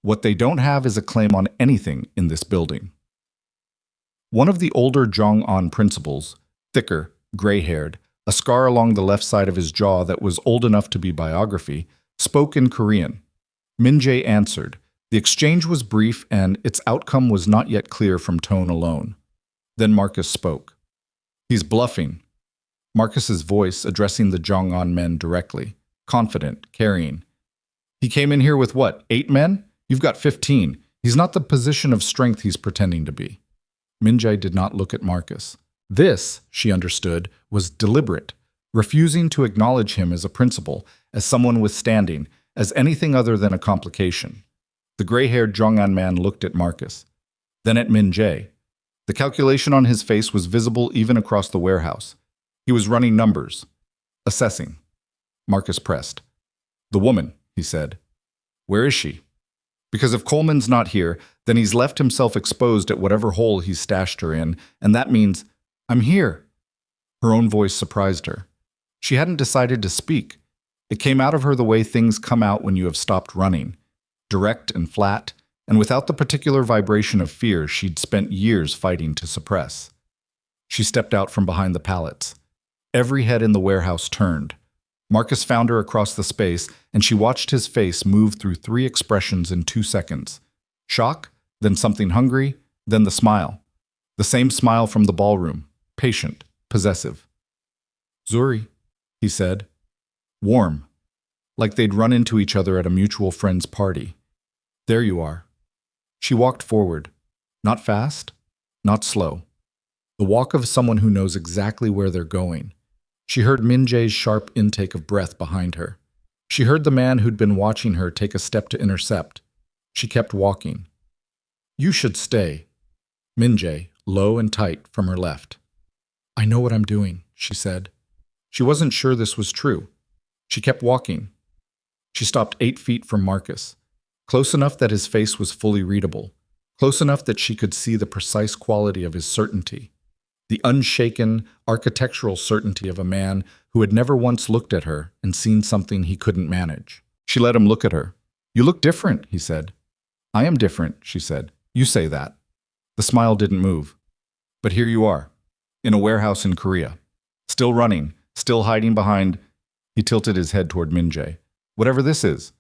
What they don't have is a claim on anything in this building. One of the older Jeongan principals, thicker, gray-haired, a scar along the left side of his jaw that was old enough to be biography, spoke in Korean. Min-jae answered. The exchange was brief and its outcome was not yet clear from tone alone. Then Marcus spoke. He's bluffing. Marcus's voice addressing the Jeongan men directly, confident, carrying. He came in here with what, 8 men? You've got 15. He's not the position of strength he's pretending to be. Min-jae did not look at Marcus. This, she understood, was deliberate, refusing to acknowledge him as a principal, as someone with standing, as anything other than a complication. The gray-haired Jeongan man looked at Marcus, then at Min-jae. The calculation on his face was visible even across the warehouse. He was running numbers, assessing. Marcus pressed. The woman, he said. Where is she? Because if Coleman's not here, then he's left himself exposed at whatever hole he's stashed her in, and that means, I'm here. Her own voice surprised her. She hadn't decided to speak. It came out of her the way things come out when you have stopped running, direct and flat, and without the particular vibration of fear she'd spent years fighting to suppress. She stepped out from behind the pallets. Every head in the warehouse turned. Marcus found her across the space, and she watched his face move through 3 expressions in 2 seconds. Shock, then something hungry, then the smile. The same smile from the ballroom, patient, possessive. Zuri, he said. Warm, like they'd run into each other at a mutual friend's party. There you are. She walked forward, not fast, not slow. The walk of someone who knows exactly where they're going. She heard Min-jae's sharp intake of breath behind her. She heard the man who'd been watching her take a step to intercept. She kept walking. You should stay. Min-jae, low and tight, from her left. I know what I'm doing, she said. She wasn't sure this was true. She kept walking. She stopped 8 feet from Marcus, close enough that his face was fully readable, close enough that she could see the precise quality of his certainty, the unshaken, architectural certainty of a man who had never once looked at her and seen something he couldn't manage. She let him look at her. You look different, he said. I am different, she said. You say that. The smile didn't move. But here you are, in a warehouse in Korea, still running, still hiding behind. He tilted his head toward Min-jae. Whatever this is.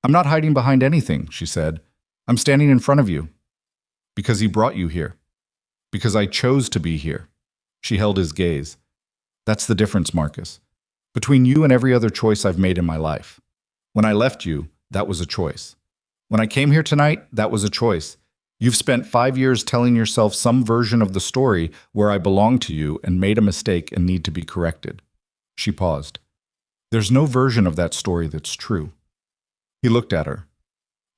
I'm not hiding behind anything, she said. I'm standing in front of you. Because he brought you here. Because I chose to be here. She held his gaze. That's the difference, Marcus. Between you and every other choice I've made in my life. When I left you, that was a choice. When I came here tonight, that was a choice. You've spent 5 years telling yourself some version of the story where I belong to you and made a mistake and need to be corrected. She paused. There's no version of that story that's true. He looked at her.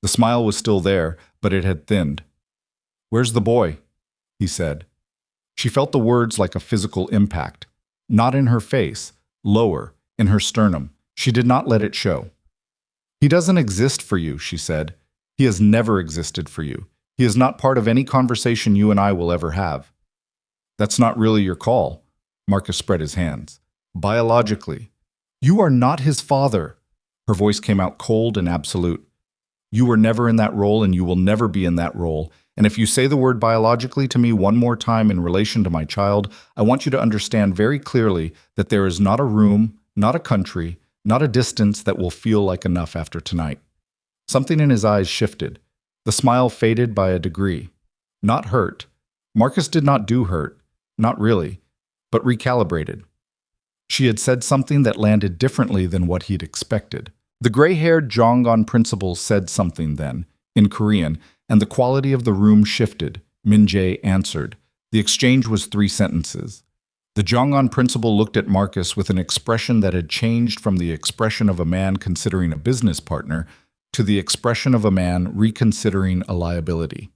The smile was still there, but it had thinned. Where's the boy? He said. She felt the words like a physical impact. Not in her face, lower, in her sternum. She did not let it show. He doesn't exist for you, she said. He has never existed for you. He is not part of any conversation you and I will ever have. That's not really your call. Marcus spread his hands. Biologically. You are not his father. Her voice came out cold and absolute. You were never in that role and you will never be in that role. And if you say the word biologically to me one more time in relation to my child, I want you to understand very clearly that there is not a room, not a country, not a distance that will feel like enough after tonight. Something in his eyes shifted. The smile faded by a degree. Not hurt. Marcus did not do hurt. Not really. But recalibrated. She had said something that landed differently than what he'd expected. The gray-haired Jeongan principal said something then, in Korean, and the quality of the room shifted. Min-jae answered. The exchange was 3 sentences. The Jeongan principal looked at Marcus with an expression that had changed from the expression of a man considering a business partner to the expression of a man reconsidering a liability.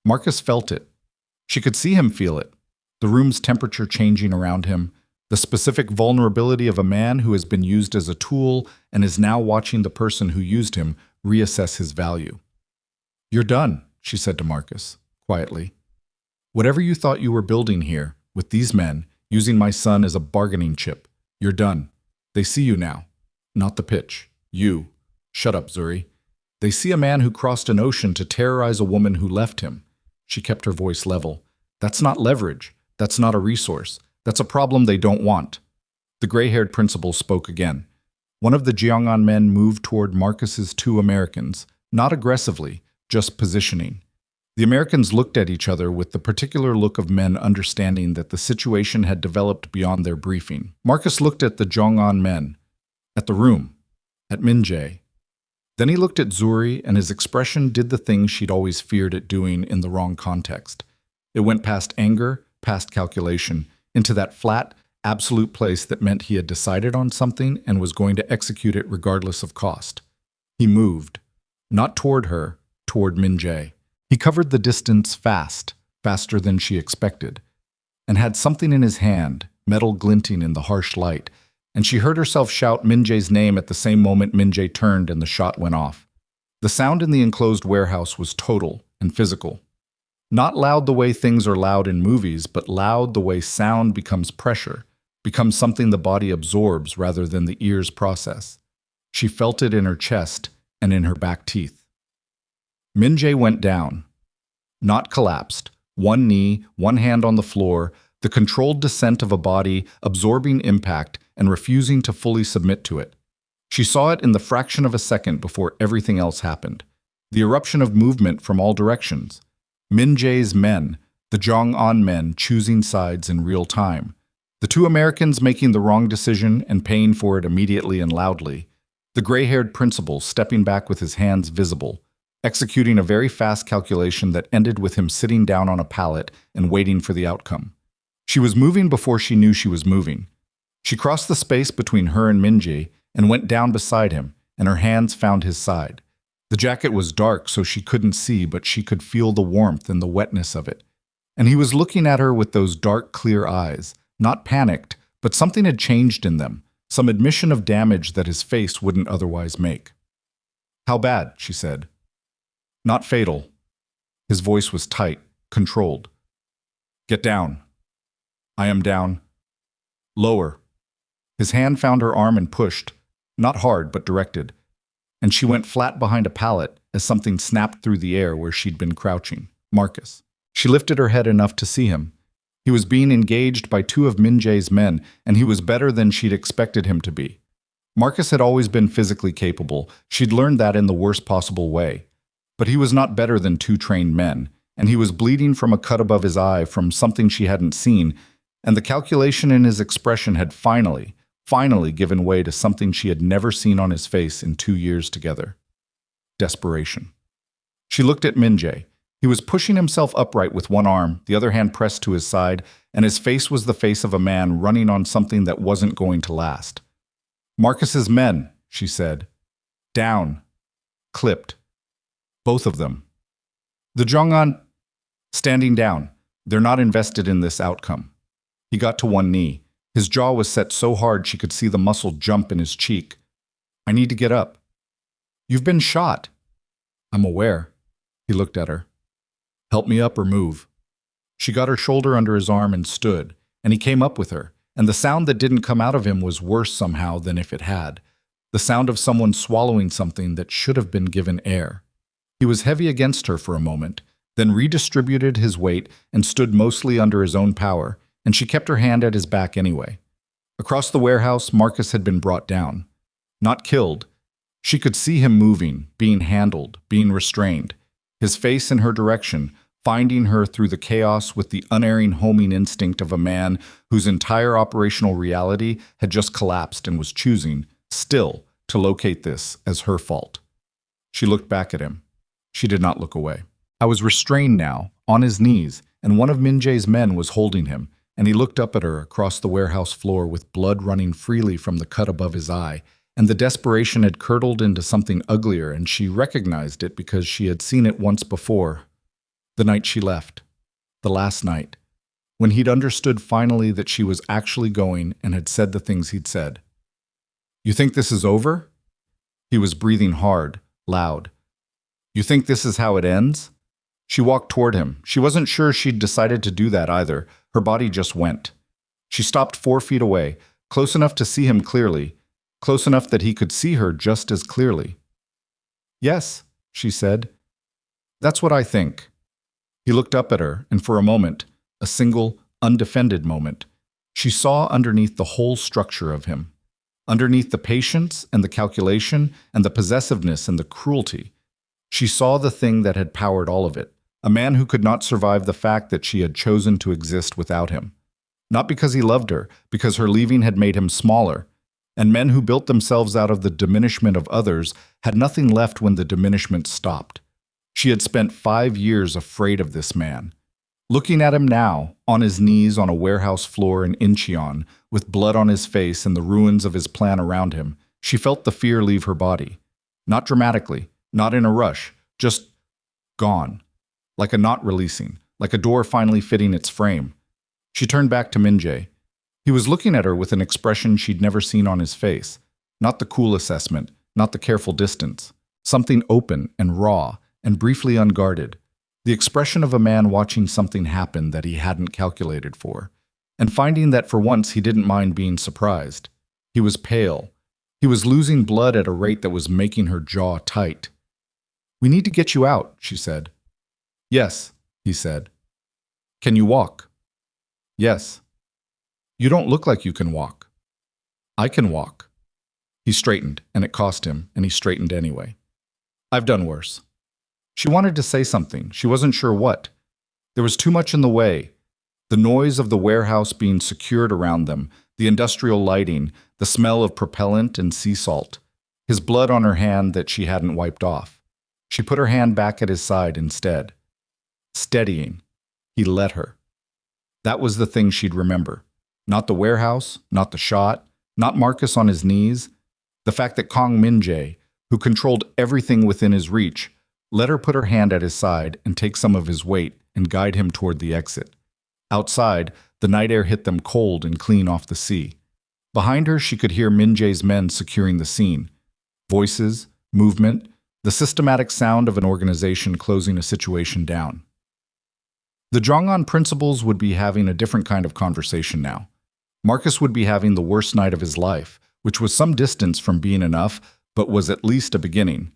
Marcus felt it. She could see him feel it. The room's temperature changing around him, the specific vulnerability of a man who has been used as a tool and is now watching the person who used him reassess his value. You're done, she said to Marcus, quietly. Whatever you thought you were building here, with these men, using my son as a bargaining chip, you're done. They see you now. Not the pitch. You. Shut up, Zuri. They see a man who crossed an ocean to terrorize a woman who left him. She kept her voice level. That's not leverage. That's not a resource. That's a problem they don't want. The gray-haired principal spoke again. One of the Jeongan men moved toward Marcus's two Americans, not aggressively, just positioning. The Americans looked at each other with the particular look of men understanding that the situation had developed beyond their briefing. Marcus looked at the Jeongan men, at the room, at Min-jae. Then he looked at Zuri, and his expression did the thing she'd always feared it doing in the wrong context. It went past anger, past calculation, into that flat, absolute place that meant he had decided on something and was going to execute it regardless of cost. He moved, not toward her, toward Min-jae. He covered the distance fast, faster than she expected, and had something in his hand, metal glinting in the harsh light, and she heard herself shout Min-jae's name at the same moment Min-jae turned and the shot went off. The sound in the enclosed warehouse was total and physical. Not loud the way things are loud in movies, but loud the way sound becomes pressure, becomes something the body absorbs rather than the ears process. She felt it in her chest and in her back teeth. Min-jae went down, not collapsed, one knee, one hand on the floor, the controlled descent of a body absorbing impact and refusing to fully submit to it. She saw it in the fraction of a second before everything else happened. The eruption of movement from all directions. Min-jae's men, the Jeongan men choosing sides in real time. The two Americans making the wrong decision and paying for it immediately and loudly. The gray-haired principal stepping back with his hands visible, executing a very fast calculation that ended with him sitting down on a pallet and waiting for the outcome. She was moving before she knew she was moving. She crossed the space between her and Min-jae and went down beside him, and her hands found his side. The jacket was dark, so she couldn't see, but she could feel the warmth and the wetness of it. And he was looking at her with those dark, clear eyes, not panicked, but something had changed in them, some admission of damage that his face wouldn't otherwise make. "How bad?" she said. "Not fatal." His voice was tight, controlled. "Get down." "I am down." "Lower." His hand found her arm and pushed, not hard but directed, and she went flat behind a pallet as something snapped through the air where she'd been crouching. Marcus. She lifted her head enough to see him. He was being engaged by two of Min-jae's men, and he was better than she'd expected him to be. Marcus had always been physically capable. She'd learned that in the worst possible way. But he was not better than two trained men, and he was bleeding from a cut above his eye from something she hadn't seen, and the calculation in his expression had finally given way to something she had never seen on his face in 2 years together. Desperation. She looked at Min-jae. He was pushing himself upright with one arm, the other hand pressed to his side, and his face was the face of a man running on something that wasn't going to last. "Marcus's men," she said. "Down. Clipped. Both of them." The Jeongan, standing down. They're not invested in this outcome. He got to one knee. His jaw was set so hard she could see the muscle jump in his cheek. "I need to get up." "You've been shot." "I'm aware." He looked at her. "Help me up or move." She got her shoulder under his arm and stood, and he came up with her, and the sound that didn't come out of him was worse somehow than if it had. The sound of someone swallowing something that should have been given air. He was heavy against her for a moment, then redistributed his weight and stood mostly under his own power, and she kept her hand at his back anyway. Across the warehouse, Marcus had been brought down. Not killed. She could see him moving, being handled, being restrained. His face in her direction, finding her through the chaos with the unerring homing instinct of a man whose entire operational reality had just collapsed and was choosing, still, to locate this as her fault. She looked back at him. She did not look away. I was restrained now, on his knees, and one of Min-jae's men was holding him, and he looked up at her across the warehouse floor with blood running freely from the cut above his eye, and the desperation had curdled into something uglier, and she recognized it because she had seen it once before. The night she left. The last night. When he'd understood finally that she was actually going and had said the things he'd said. "You think this is over?" He was breathing hard, loud. "You think this is how it ends?" She walked toward him. She wasn't sure she'd decided to do that either. Her body just went. She stopped 4 feet away, close enough to see him clearly, close enough that he could see her just as clearly. "Yes," she said. "That's what I think." He looked up at her, and for a moment, a single, undefended moment, she saw underneath the whole structure of him. Underneath the patience and the calculation and the possessiveness and the cruelty, she saw the thing that had powered all of it, a man who could not survive the fact that she had chosen to exist without him. Not because he loved her, because her leaving had made him smaller, and men who built themselves out of the diminishment of others had nothing left when the diminishment stopped. She had spent 5 years afraid of this man. Looking at him now, on his knees on a warehouse floor in Incheon, with blood on his face and the ruins of his plan around him, she felt the fear leave her body. Not dramatically, not in a rush, just gone. Like a knot releasing, like a door finally fitting its frame. She turned back to Min-jae. He was looking at her with an expression she'd never seen on his face. Not the cool assessment, not the careful distance. Something open and raw and briefly unguarded. The expression of a man watching something happen that he hadn't calculated for, and finding that for once he didn't mind being surprised. He was pale. He was losing blood at a rate that was making her jaw tight. "We need to get you out," she said. "Yes," he said. "Can you walk?" "Yes." "You don't look like you can walk." "I can walk." He straightened, and it cost him, and he straightened anyway. "I've done worse." She wanted to say something. She wasn't sure what. There was too much in the way. The noise of the warehouse being secured around them, the industrial lighting, the smell of propellant and sea salt. His blood on her hand that she hadn't wiped off. She put her hand back at his side instead. Steadying. He let her. That was the thing she'd remember. Not the warehouse, not the shot, not Marcus on his knees. The fact that Kang Min-jae, who controlled everything within his reach, let her put her hand at his side and take some of his weight and guide him toward the exit. Outside, the night air hit them cold and clean off the sea. Behind her, she could hear Min-jae's men securing the scene. Voices, movement, the systematic sound of an organization closing a situation down. The Jong'an principals would be having a different kind of conversation now. Marcus would be having the worst night of his life, which was some distance from being enough, but was at least a beginning.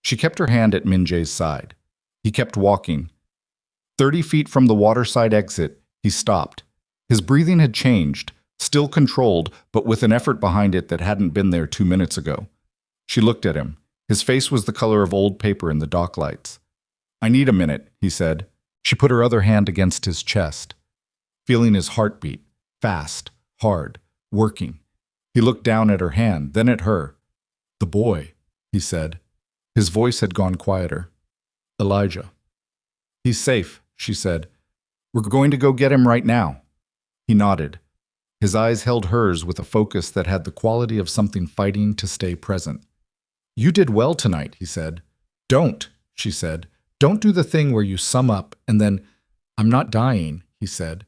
She kept her hand at Min-jae's side. He kept walking. 30 feet from the waterside exit, he stopped. His breathing had changed, still controlled, but with an effort behind it that hadn't been there 2 minutes ago. She looked at him. His face was the color of old paper in the dock lights. "I need a minute," he said. She put her other hand against his chest, feeling his heartbeat, fast, hard, working. He looked down at her hand, then at her. "The boy," he said. His voice had gone quieter. "Elijah." "He's safe," she said. "We're going to go get him right now." He nodded. His eyes held hers with a focus that had the quality of something fighting to stay present. "You did well tonight," he said. "Don't," she said. "Don't do the thing where you sum up and then, 'I'm not dying,'" he said.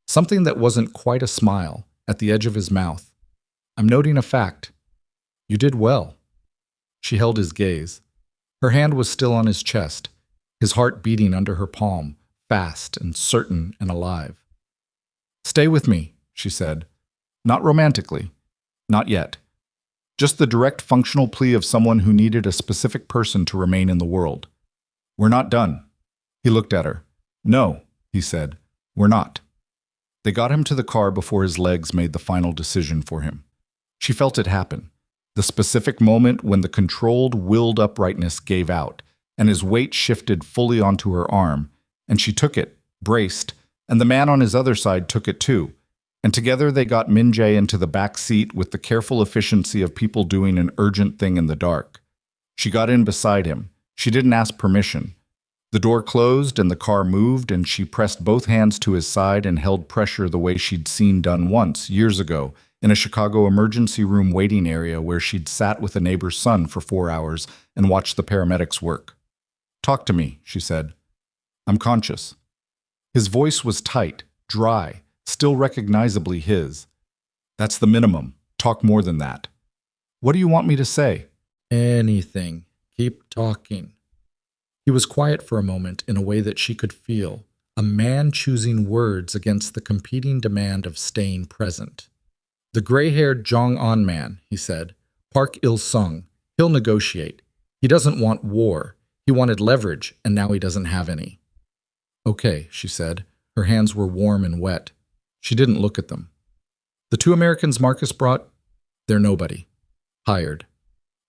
Something that wasn't quite a smile at the edge of his mouth. "I'm noting a fact. You did well." She held his gaze. Her hand was still on his chest, his heart beating under her palm, fast and certain and alive. "Stay with me," she said. Not romantically. Not yet. Just the direct functional plea of someone who needed a specific person to remain in the world. "We're not done." He looked at her. "No," he said. "We're not." They got him to the car before his legs made the final decision for him. She felt it happen. The specific moment when the controlled, willed uprightness gave out, and his weight shifted fully onto her arm, and she took it, braced, and the man on his other side took it too. And together they got Min-jae into the back seat with the careful efficiency of people doing an urgent thing in the dark. She got in beside him. She didn't ask permission. The door closed and the car moved, and she pressed both hands to his side and held pressure the way she'd seen done once, years ago, in a Chicago emergency room waiting area where she'd sat with a neighbor's son for 4 hours and watched the paramedics work. "Talk to me," she said. "I'm conscious." His voice was tight, dry, still recognizably his. "That's the minimum. Talk more than that." "What do you want me to say?" "Anything. Keep talking." He was quiet for a moment in a way that she could feel, a man choosing words against the competing demand of staying present. The gray-haired Jong-un man, he said. Park Il-sung. He'll negotiate. He doesn't want war. He wanted leverage, and now he doesn't have any. Okay, she said. Her hands were warm and wet. She didn't look at them. The 2 Americans Marcus brought, they're nobody. Hired.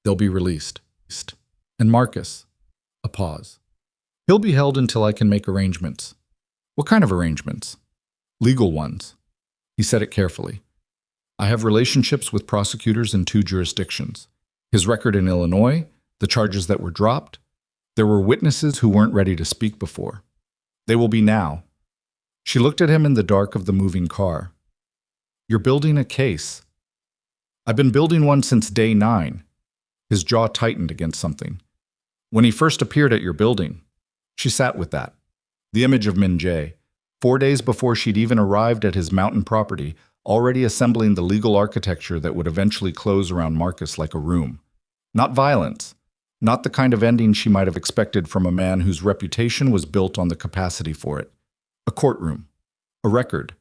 They'll be released. And Marcus. A pause. He'll be held until I can make arrangements. What kind of arrangements? Legal ones. He said it carefully. I have relationships with prosecutors in 2 jurisdictions. His record in Illinois, the charges that were dropped. There were witnesses who weren't ready to speak before. They will be now. She looked at him in the dark of the moving car. You're building a case. I've been building one since day 9. His jaw tightened against something. When he first appeared at your building, she sat with that. The image of Min-jae, 4 days before she'd even arrived at his mountain property, already assembling the legal architecture that would eventually close around Marcus like a room. Not violence, not the kind of ending she might have expected from a man whose reputation was built on the capacity for it. A courtroom, a record,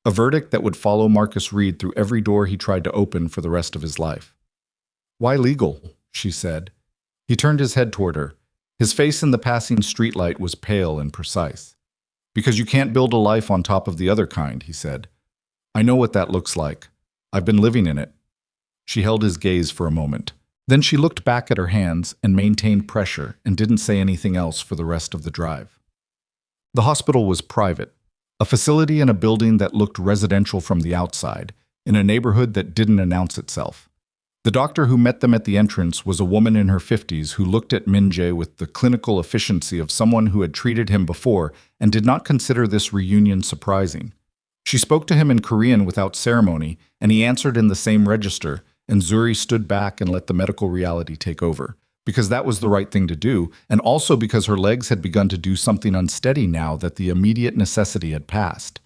a verdict that would follow Marcus Reed through every door he tried to open for the rest of his life. Why legal? She said. He turned his head toward her. His face in the passing streetlight was pale and precise. Because you can't build a life on top of the other kind, he said. I know what that looks like. I've been living in it. She held his gaze for a moment. Then she looked back at her hands and maintained pressure and didn't say anything else for the rest of the drive. The hospital was private, a facility in a building that looked residential from the outside, in a neighborhood that didn't announce itself. The doctor who met them at the entrance was a woman in her 50s who looked at Min-jae with the clinical efficiency of someone who had treated him before and did not consider this reunion surprising. She spoke to him in Korean without ceremony, and he answered in the same register, and Zuri stood back and let the medical reality take over, because that was the right thing to do, and also because her legs had begun to do something unsteady now that the immediate necessity had passed.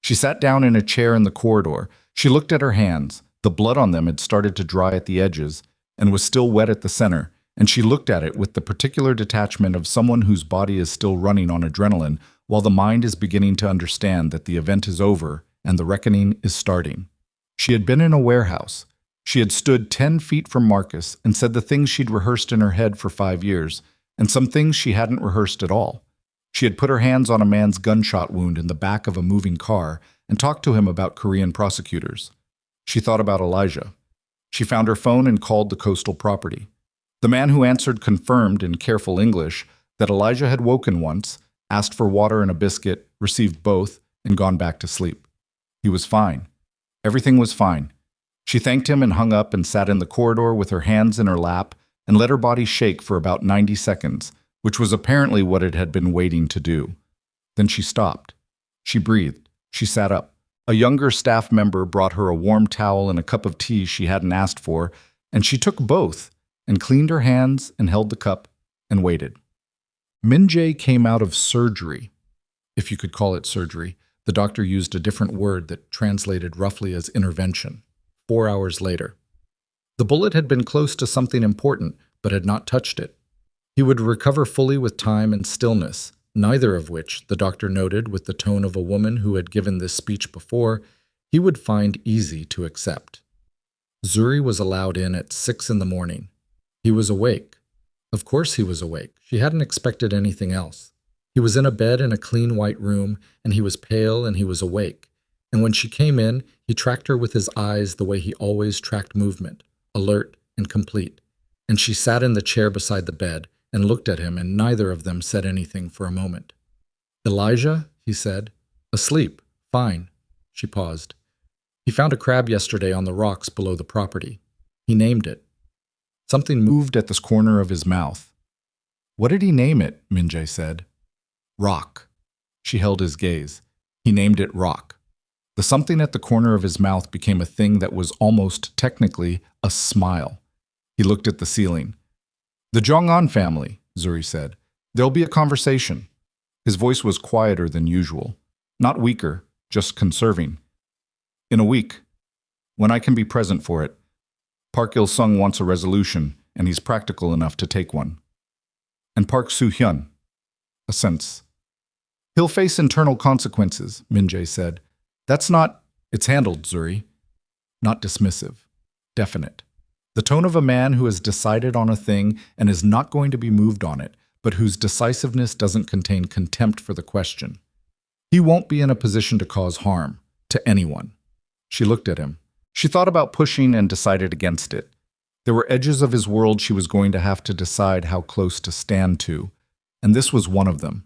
She sat down in a chair in the corridor. She looked at her hands. The blood on them had started to dry at the edges and was still wet at the center, and she looked at it with the particular detachment of someone whose body is still running on adrenaline while the mind is beginning to understand that the event is over and the reckoning is starting. She had been in a warehouse. She had stood 10 feet from Marcus and said the things she'd rehearsed in her head for 5 years, and some things she hadn't rehearsed at all. She had put her hands on a man's gunshot wound in the back of a moving car and talked to him about Korean prosecutors. She thought about Elijah. She found her phone and called the coastal property. The man who answered confirmed in careful English that Elijah had woken once, asked for water and a biscuit, received both, and gone back to sleep. He was fine. Everything was fine. She thanked him and hung up and sat in the corridor with her hands in her lap and let her body shake for about 90 seconds, which was apparently what it had been waiting to do. Then she stopped. She breathed. She sat up. A younger staff member brought her a warm towel and a cup of tea she hadn't asked for, and she took both and cleaned her hands and held the cup and waited. Min-jae came out of surgery, if you could call it surgery. The doctor used a different word that translated roughly as intervention. 4 hours later. The bullet had been close to something important, but had not touched it. He would recover fully with time and stillness, neither of which, the doctor noted with the tone of a woman who had given this speech before, he would find easy to accept. Zuri was allowed in at 6 in the morning. He was awake. Of course he was awake. She hadn't expected anything else. He was in a bed in a clean white room, and he was pale and he was awake. And when she came in, he tracked her with his eyes the way he always tracked movement, alert and complete. And she sat in the chair beside the bed and looked at him, and neither of them said anything for a moment. Elijah, he said. Asleep. Fine. She paused. He found a crab yesterday on the rocks below the property. He named it. Something moved at this corner of his mouth. What did he name it? Min-jae said. Rock. She held his gaze. He named it Rock. The something at the corner of his mouth became a thing that was almost technically a smile. He looked at the ceiling. The Jong-un family, Zuri said. There'll be a conversation. His voice was quieter than usual. Not weaker, just conserving. In a week, when I can be present for it. Park Il-sung wants a resolution, and he's practical enough to take one. And Park Soo-hyun. A sense. He'll face internal consequences, Min-jae said. That's not... It's handled, Zuri. Not dismissive. Definite. The tone of a man who has decided on a thing and is not going to be moved on it, but whose decisiveness doesn't contain contempt for the question. He won't be in a position to cause harm to anyone. She looked at him. She thought about pushing and decided against it. There were edges of his world she was going to have to decide how close to stand to, and this was one of them.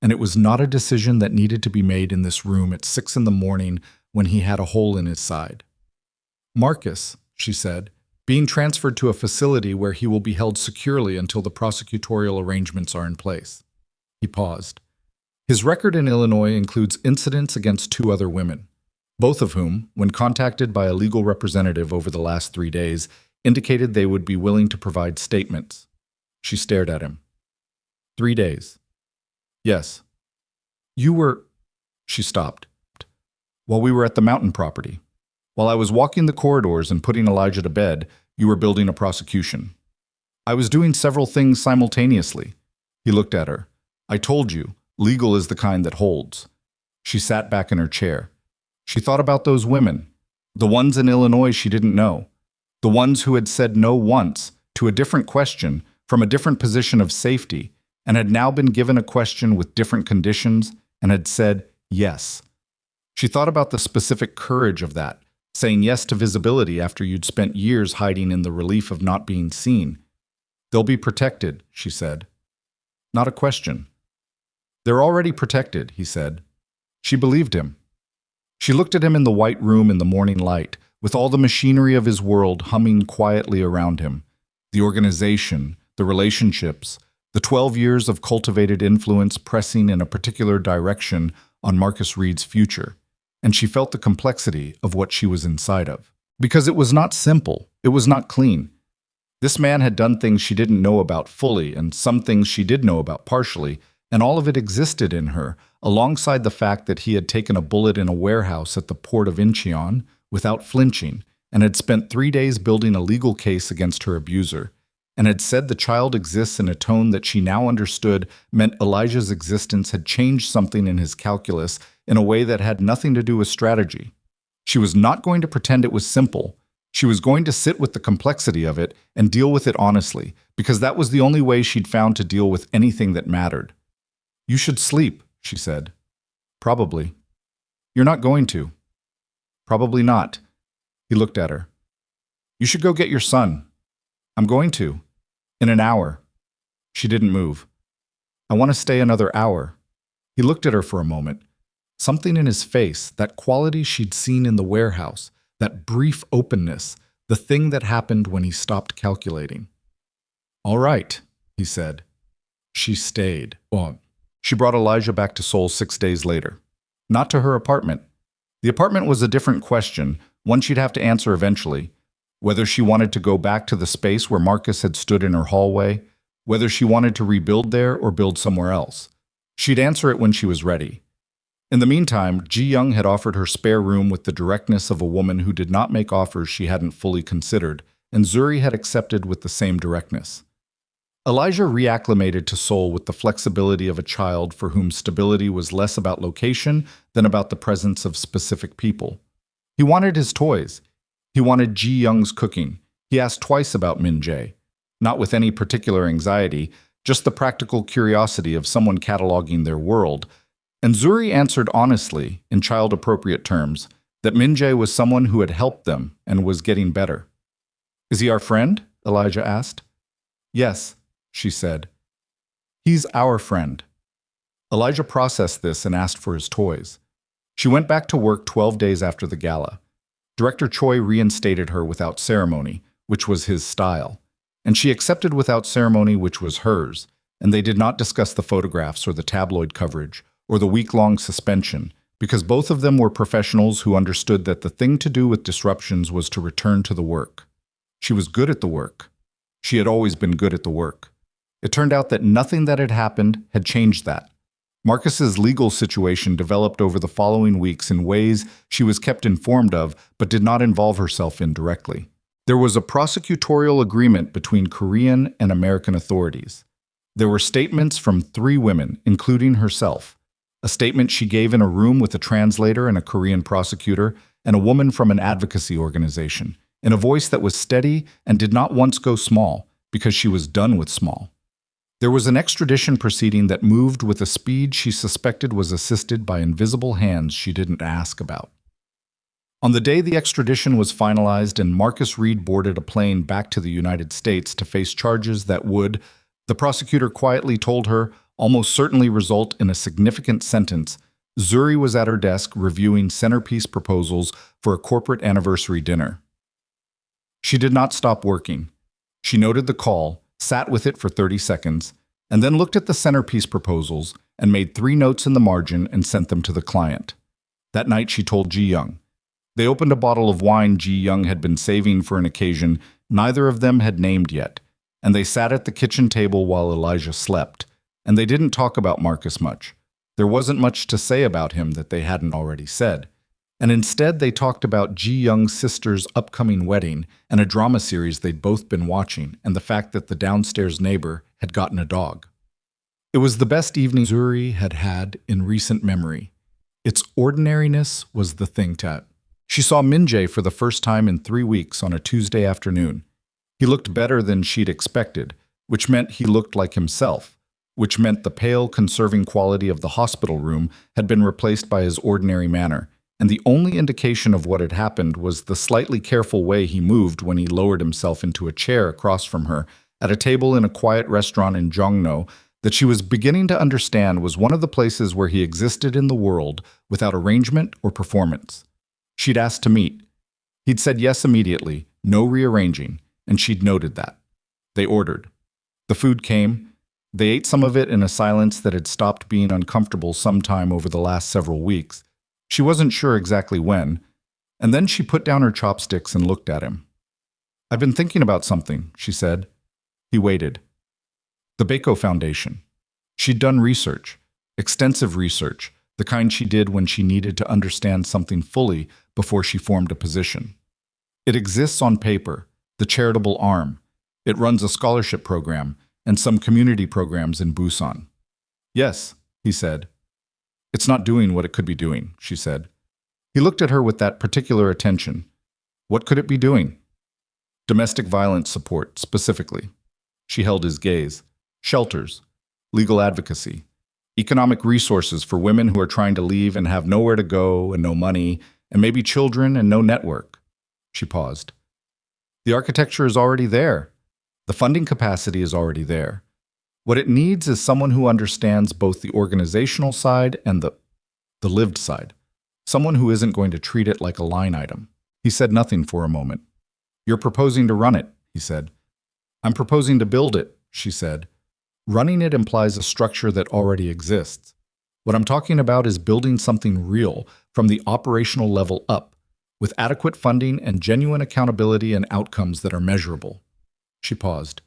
And it was not a decision that needed to be made in this room at 6 in the morning when he had a hole in his side. Marcus, she said, being transferred to a facility where he will be held securely until the prosecutorial arrangements are in place. He paused. His record in Illinois includes incidents against 2 other women, both of whom, when contacted by a legal representative over the last 3 days, indicated they would be willing to provide statements. She stared at him. 3 days. Yes. You were... She stopped. While we were at the mountain property. While I was walking the corridors and putting Elijah to bed, you were building a prosecution. I was doing several things simultaneously. He looked at her. I told you, legal is the kind that holds. She sat back in her chair. She thought about those women, the ones in Illinois she didn't know, the ones who had said no once to a different question from a different position of safety and had now been given a question with different conditions and had said yes. She thought about the specific courage of that, saying yes to visibility after you'd spent years hiding in the relief of not being seen. They'll be protected, she said. Not a question. They're already protected, he said. She believed him. She looked at him in the white room in the morning light, with all the machinery of his world humming quietly around him. The organization, the relationships, the 12 years of cultivated influence pressing in a particular direction on Marcus Reed's future. And she felt the complexity of what she was inside of. Because it was not simple, it was not clean. This man had done things she didn't know about fully, and some things she did know about partially, and all of it existed in her, alongside the fact that he had taken a bullet in a warehouse at the port of Incheon without flinching, and had spent 3 days building a legal case against her abuser, and had said the child exists in a tone that she now understood meant Elijah's existence had changed something in his calculus in a way that had nothing to do with strategy. She was not going to pretend it was simple. She was going to sit with the complexity of it and deal with it honestly, because that was the only way she'd found to deal with anything that mattered. You should sleep, she said. Probably. You're not going to. Probably not. He looked at her. You should go get your son. I'm going to. In an hour. She didn't move. I want to stay another hour. He looked at her for a moment. Something in his face, that quality she'd seen in the warehouse, that brief openness, the thing that happened when he stopped calculating. All right, he said. She stayed. Well, she brought Elijah back to Seoul 6 days later. Not to her apartment. The apartment was a different question, one she'd have to answer eventually. Whether she wanted to go back to the space where Marcus had stood in her hallway, whether she wanted to rebuild there or build somewhere else. She'd answer it when she was ready. In the meantime, Ji-young had offered her spare room with the directness of a woman who did not make offers she hadn't fully considered, and Zuri had accepted with the same directness. Elijah reacclimated to Seoul with the flexibility of a child for whom stability was less about location than about the presence of specific people. He wanted his toys. He wanted Ji-young's cooking. He asked twice about Min-jae, not with any particular anxiety, just the practical curiosity of someone cataloging their world. And Zuri answered honestly, in child-appropriate terms, that Min-jae was someone who had helped them and was getting better. Is he our friend? Elijah asked. Yes, she said. He's our friend. Elijah processed this and asked for his toys. She went back to work 12 days after the gala. Director Choi reinstated her without ceremony, which was his style, and she accepted without ceremony, which was hers, and they did not discuss the photographs or the tabloid coverage or the week-long suspension, because both of them were professionals who understood that the thing to do with disruptions was to return to the work. She was good at the work. She had always been good at the work. It turned out that nothing that had happened had changed that. Marcus's legal situation developed over the following weeks in ways she was kept informed of but did not involve herself in directly. There was a prosecutorial agreement between Korean and American authorities. There were statements from 3 women, including herself. A statement she gave in a room with a translator and a Korean prosecutor, and a woman from an advocacy organization, in a voice that was steady and did not once go small, because she was done with small. There was an extradition proceeding that moved with a speed she suspected was assisted by invisible hands she didn't ask about. On the day the extradition was finalized and Marcus Reed boarded a plane back to the United States to face charges that would, the prosecutor quietly told her, almost certainly result in a significant sentence, Zuri was at her desk reviewing centerpiece proposals for a corporate anniversary dinner. She did not stop working. She noted the call, sat with it for 30 seconds, and then looked at the centerpiece proposals and made 3 notes in the margin and sent them to the client. That night she told Ji-young. They opened a bottle of wine Ji-young had been saving for an occasion neither of them had named yet, and they sat at the kitchen table while Elijah slept, and they didn't talk about Marcus much. There wasn't much to say about him that they hadn't already said. And instead they talked about Ji-young's sister's upcoming wedding and a drama series they'd both been watching and the fact that the downstairs neighbor had gotten a dog. It was the best evening Zuri had had in recent memory. Its ordinariness was the thing to. She saw Min-jae for the first time in 3 weeks on a Tuesday afternoon. He looked better than she'd expected, which meant he looked like himself, which meant the pale, conserving quality of the hospital room had been replaced by his ordinary manner, and the only indication of what had happened was the slightly careful way he moved when he lowered himself into a chair across from her at a table in a quiet restaurant in Jongno that she was beginning to understand was one of the places where he existed in the world without arrangement or performance. She'd asked to meet. He'd said yes immediately, no rearranging, and she'd noted that. They ordered. The food came. They ate some of it in a silence that had stopped being uncomfortable sometime over the last several weeks. She wasn't sure exactly when, and then she put down her chopsticks and looked at him. "I've been thinking about something," she said. He waited. The Baco Foundation. She'd done research, extensive research, the kind she did when she needed to understand something fully before she formed a position. It exists on paper, the charitable arm. It runs a scholarship program and some community programs in Busan. "Yes," he said. "It's not doing what it could be doing," she said. He looked at her with that particular attention. What could it be doing? Domestic violence support, specifically. She held his gaze. Shelters, legal advocacy, economic resources for women who are trying to leave and have nowhere to go and no money, and maybe children and no network. She paused. The architecture is already there. The funding capacity is already there. What it needs is someone who understands both the organizational side and the lived side. Someone who isn't going to treat it like a line item. He said nothing for a moment. "You're proposing to run it," he said. "I'm proposing to build it," she said. Running it implies a structure that already exists. What I'm talking about is building something real from the operational level up, with adequate funding and genuine accountability and outcomes that are measurable. She paused.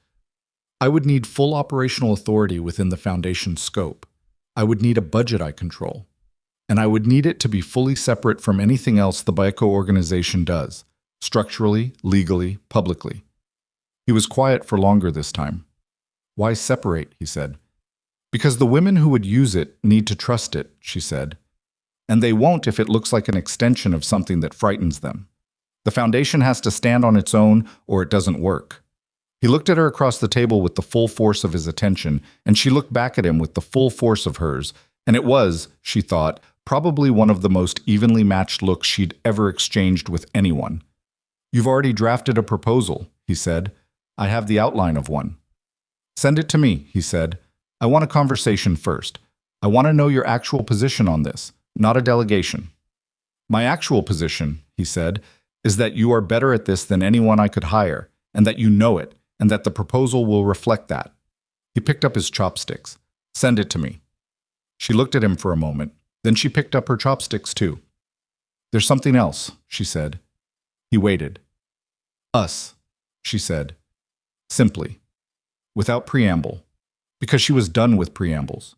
"I would need full operational authority within the foundation's scope. I would need a budget I control. And I would need it to be fully separate from anything else the Baiko organization does, structurally, legally, publicly." He was quiet for longer this time. "Why separate?" he said. "Because the women who would use it need to trust it," she said. "And they won't if it looks like an extension of something that frightens them. The foundation has to stand on its own or it doesn't work." He looked at her across the table with the full force of his attention, and she looked back at him with the full force of hers, and it was, she thought, probably one of the most evenly matched looks she'd ever exchanged with anyone. "You've already drafted a proposal," he said. "I have the outline of one." "Send it to me," he said. "I want a conversation first. I want to know your actual position on this, not a delegation." "My actual position," he said, "is that you are better at this than anyone I could hire, and that you know it, and that the proposal will reflect that." He picked up his chopsticks. "Send it to me." She looked at him for a moment. Then she picked up her chopsticks too. "There's something else," she said. He waited. "Us," she said. Simply. Without preamble. Because she was done with preambles.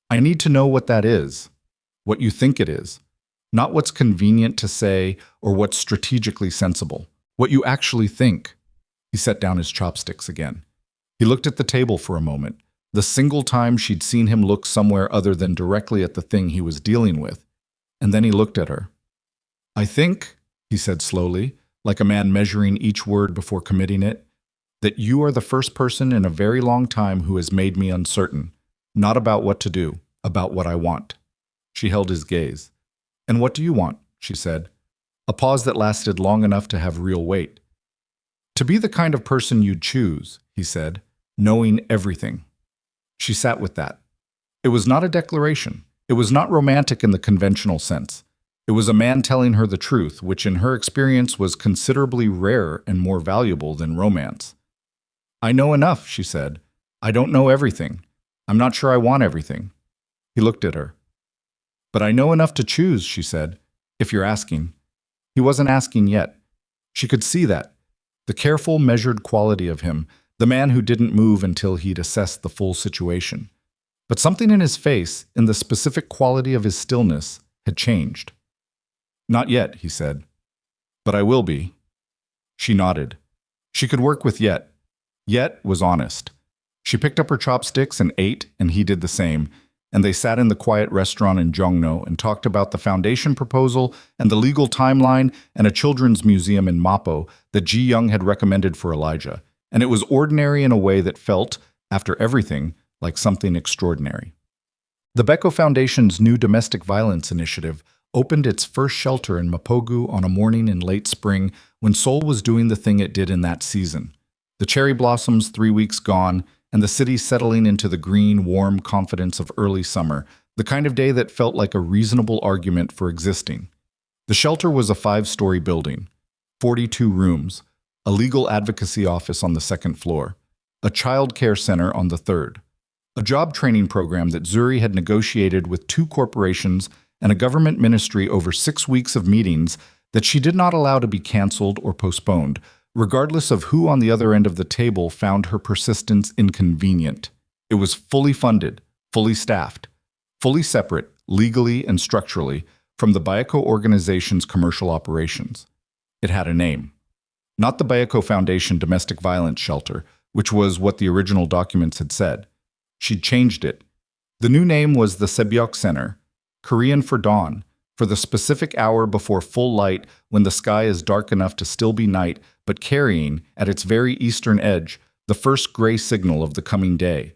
"I need to know what that is. What you think it is. Not what's convenient to say or what's strategically sensible. What you actually think." He set down his chopsticks again. He looked at the table for a moment, The single time she'd seen him look somewhere other than directly at the thing he was dealing with. And then he looked at her. "I think," he said slowly, like a man measuring each word before committing it, "that you are the first person in a very long time who has made me uncertain, not about what to do, about what I want." She held his gaze. "And what do you want?" she said. A pause that lasted long enough to have real weight. "To be the kind of person you'd choose," he said, "knowing everything." She sat with that. It was not a declaration. It was not romantic in the conventional sense. It was a man telling her the truth, which in her experience was considerably rarer and more valuable than romance. "I know enough," she said. "I don't know everything. I'm not sure I want everything." He looked at her. "But I know enough to choose," she said, "if you're asking." He wasn't asking yet. She could see that. The careful, measured quality of him, the man who didn't move until he'd assessed the full situation. But something in his face, in the specific quality of his stillness, had changed. "Not yet," he said. "But I will be." She nodded. She could work with yet. Yet was honest. She picked up her chopsticks and ate, and he did the same, and they sat in the quiet restaurant in Jongno and talked about the foundation proposal and the legal timeline and a children's museum in Mapo that Ji Young had recommended for Elijah. And it was ordinary in a way that felt, after everything, like something extraordinary. The Beko Foundation's new domestic violence initiative opened its first shelter in Mapogu on a morning in late spring when Seoul was doing the thing it did in that season. The cherry blossoms 3 weeks gone, and the city settling into the green, warm confidence of early summer, the kind of day that felt like a reasonable argument for existing. The shelter was a 5-story building, 42 rooms, a legal advocacy office on the 2nd floor, a child care center on the 3rd, a job training program that Zuri had negotiated with 2 corporations and a government ministry over 6 weeks of meetings that she did not allow to be canceled or postponed, regardless of who on the other end of the table found her persistence inconvenient. It was fully funded, fully staffed, fully separate, legally and structurally, from the Bayeko organization's commercial operations. It had a name. Not the Bayeko Foundation Domestic Violence Shelter, which was what the original documents had said. She'd changed it. The new name was the Sebyok Center, Korean for dawn, for the specific hour before full light when the sky is dark enough to still be night, but carrying, at its very eastern edge, the first gray signal of the coming day.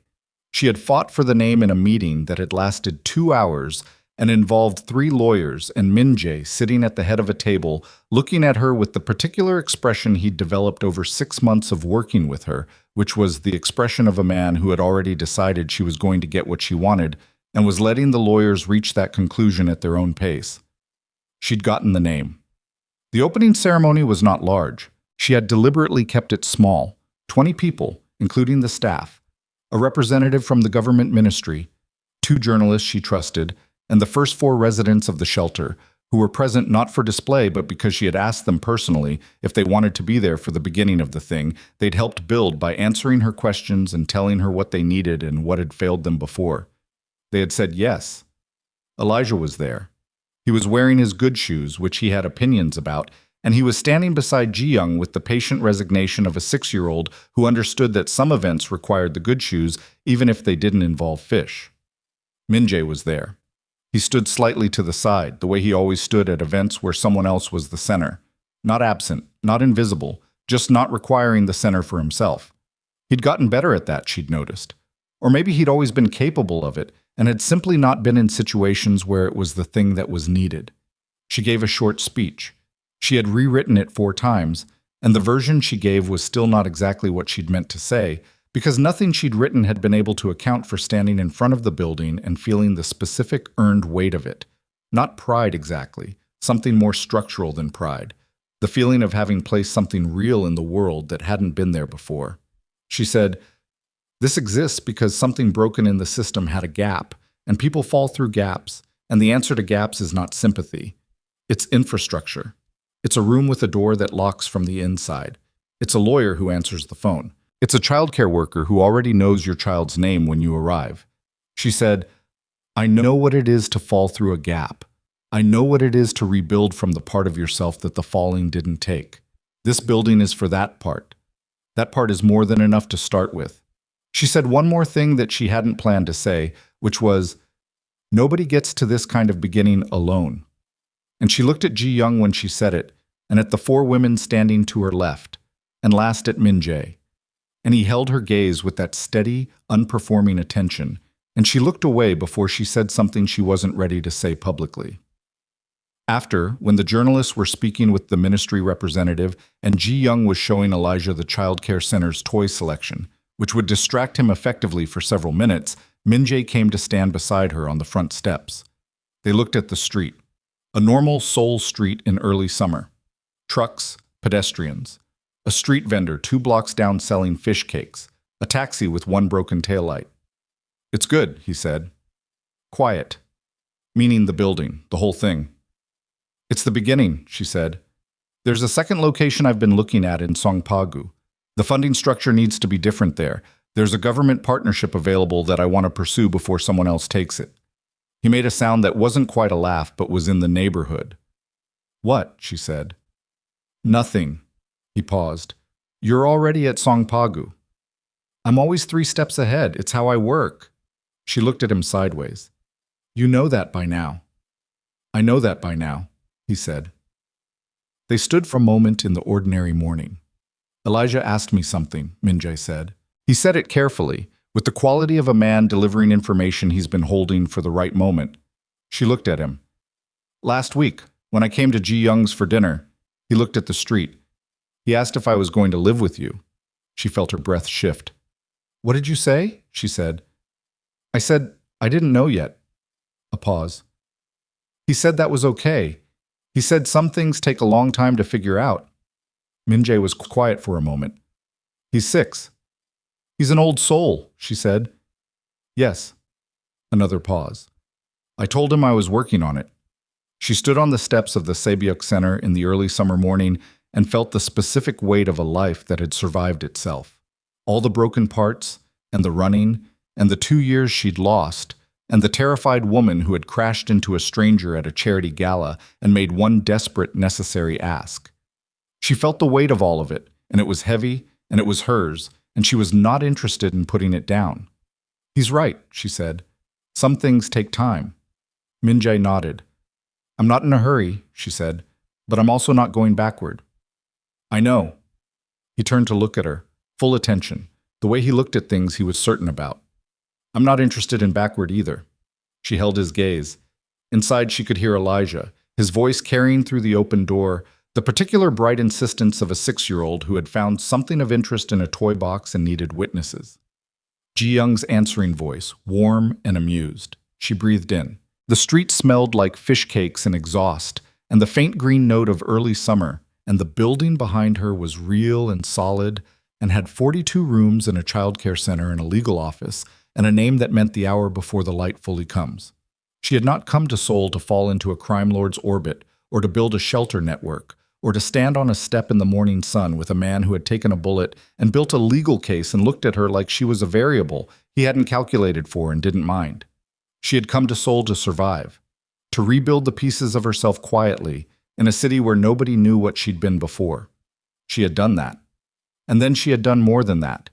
She had fought for the name in a meeting that had lasted 2 hours and involved 3 lawyers and Min-jae sitting at the head of a table, looking at her with the particular expression he'd developed over 6 months of working with her, which was the expression of a man who had already decided she was going to get what she wanted and was letting the lawyers reach that conclusion at their own pace. She'd gotten the name. The opening ceremony was not large. She had deliberately kept it small, 20 people, including the staff, a representative from the government ministry, 2 journalists she trusted, and the first 4 residents of the shelter, who were present not for display but because she had asked them personally if they wanted to be there for the beginning of the thing they'd helped build by answering her questions and telling her what they needed and what had failed them before. They had said yes. Elijah was there. He was wearing his good shoes, which he had opinions about, and he was standing beside Ji Young with the patient resignation of a 6-year-old who understood that some events required the good shoes even if they didn't involve fish. Min-jae was there. He stood slightly to the side, the way he always stood at events where someone else was the center. Not absent, not invisible, just not requiring the center for himself. He'd gotten better at that, she'd noticed. Or maybe he'd always been capable of it, and had simply not been in situations where it was the thing that was needed. She gave a short speech. She had rewritten it 4 times, and the version she gave was still not exactly what she'd meant to say, because nothing she'd written had been able to account for standing in front of the building and feeling the specific earned weight of it. Not pride exactly, something more structural than pride. The feeling of having placed something real in the world that hadn't been there before. She said, "This exists because something broken in the system had a gap, and people fall through gaps, and the answer to gaps is not sympathy. It's infrastructure. It's a room with a door that locks from the inside. It's a lawyer who answers the phone. It's a childcare worker who already knows your child's name when you arrive." She said, "I know what it is to fall through a gap. I know what it is to rebuild from the part of yourself that the falling didn't take. This building is for that part. That part is more than enough to start with. She said one more thing that she hadn't planned to say, which was, "Nobody gets to this kind of beginning alone." And she looked at Ji Young when she said it, and at the four women standing to her left, and last at Min-jae. And he held her gaze with that steady, unperforming attention, and she looked away before she said something she wasn't ready to say publicly. After, when the journalists were speaking with the ministry representative and Ji Young was showing Elijah the child care center's toy selection, which would distract him effectively for several minutes, Min-jae came to stand beside her on the front steps. They looked at the street, a normal Seoul street in early summer. Trucks, pedestrians, a street vendor 2 blocks down selling fish cakes, a taxi with one broken taillight. "It's good," he said. "Quiet," meaning the building, the whole thing. "It's the beginning," she said. "There's a second location I've been looking at in Songpagu. The funding structure needs to be different there. There's a government partnership available that I want to pursue before someone else takes it." He made a sound that wasn't quite a laugh but was in the neighborhood. "What?" she said. "Nothing." He paused. "You're already at Songpagu." "I'm always 3 steps ahead. It's how I work." She looked at him sideways. "You know that by now." "I know that by now," he said. They stood for a moment in the ordinary morning. "Elijah asked me something," Min-jae said. He said it carefully, with the quality of a man delivering information he's been holding for the right moment. She looked at him. "Last week, when I came to Ji Young's for dinner," he looked at the street. "He asked if I was going to live with you." She felt her breath shift. "What did you say?" she said. "I said, I didn't know yet." A pause. "He said that was okay. He said some things take a long time to figure out." Min-jae was quiet for a moment. "He's 6. "He's an old soul," she said. "Yes." Another pause. "I told him I was working on it." She stood on the steps of the Seoul Center in the early summer morning and felt the specific weight of a life that had survived itself. All the broken parts, and the running, and the 2 years she'd lost, and the terrified woman who had crashed into a stranger at a charity gala and made one desperate, necessary ask. She felt the weight of all of it, and it was heavy, and it was hers, and she was not interested in putting it down. "He's right," she said. "Some things take time." Min-jae nodded. "I'm not in a hurry," she said, "but I'm also not going backward." "I know." He turned to look at her, full attention. The way he looked at things he was certain about. "I'm not interested in backward either." She held his gaze. Inside she could hear Elijah, his voice carrying through the open door, the particular bright insistence of a 6-year-old who had found something of interest in a toy box and needed witnesses. Ji Young's answering voice, warm and amused. She breathed in. The street smelled like fish cakes and exhaust, and the faint green note of early summer, and the building behind her was real and solid, and had 42 rooms and a child care center and a legal office, and a name that meant the hour before the light fully comes. She had not come to Seoul to fall into a crime lord's orbit, or to build a shelter network, or to stand on a step in the morning sun with a man who had taken a bullet and built a legal case and looked at her like she was a variable he hadn't calculated for and didn't mind. She had come to Seoul to survive, to rebuild the pieces of herself quietly in a city where nobody knew what she'd been before. She had done that. And then she had done more than that.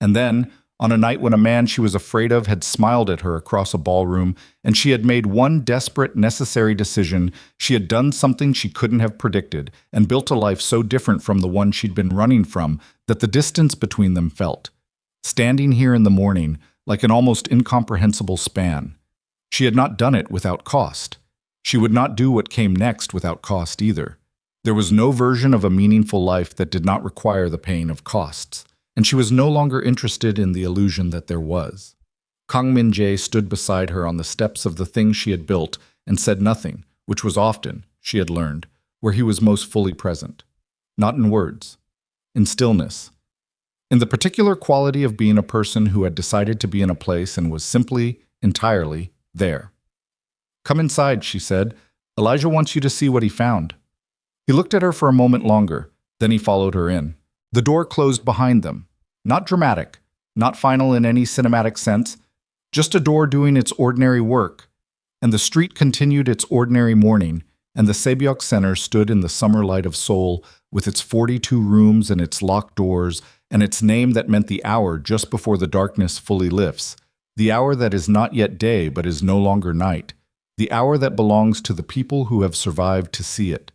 And then, on a night when a man she was afraid of had smiled at her across a ballroom, and she had made one desperate, necessary decision, she had done something she couldn't have predicted, and built a life so different from the one she'd been running from that the distance between them felt, standing here in the morning, like an almost incomprehensible span. She had not done it without cost. She would not do what came next without cost either. There was no version of a meaningful life that did not require the pain of costs, and she was no longer interested in the illusion that there was. Kang Min-jae stood beside her on the steps of the thing she had built and said nothing, which was often, she had learned, where he was most fully present. Not in words, in stillness. In the particular quality of being a person who had decided to be in a place and was simply, entirely, there. "Come inside," she said. "Elijah wants you to see what he found." He looked at her for a moment longer, then he followed her in. The door closed behind them. Not dramatic, not final in any cinematic sense, just a door doing its ordinary work. And the street continued its ordinary morning, and the Seoul Center stood in the summer light of Seoul with its 42 rooms and its locked doors and its name that meant the hour just before the darkness fully lifts, the hour that is not yet day but is no longer night, the hour that belongs to the people who have survived to see it.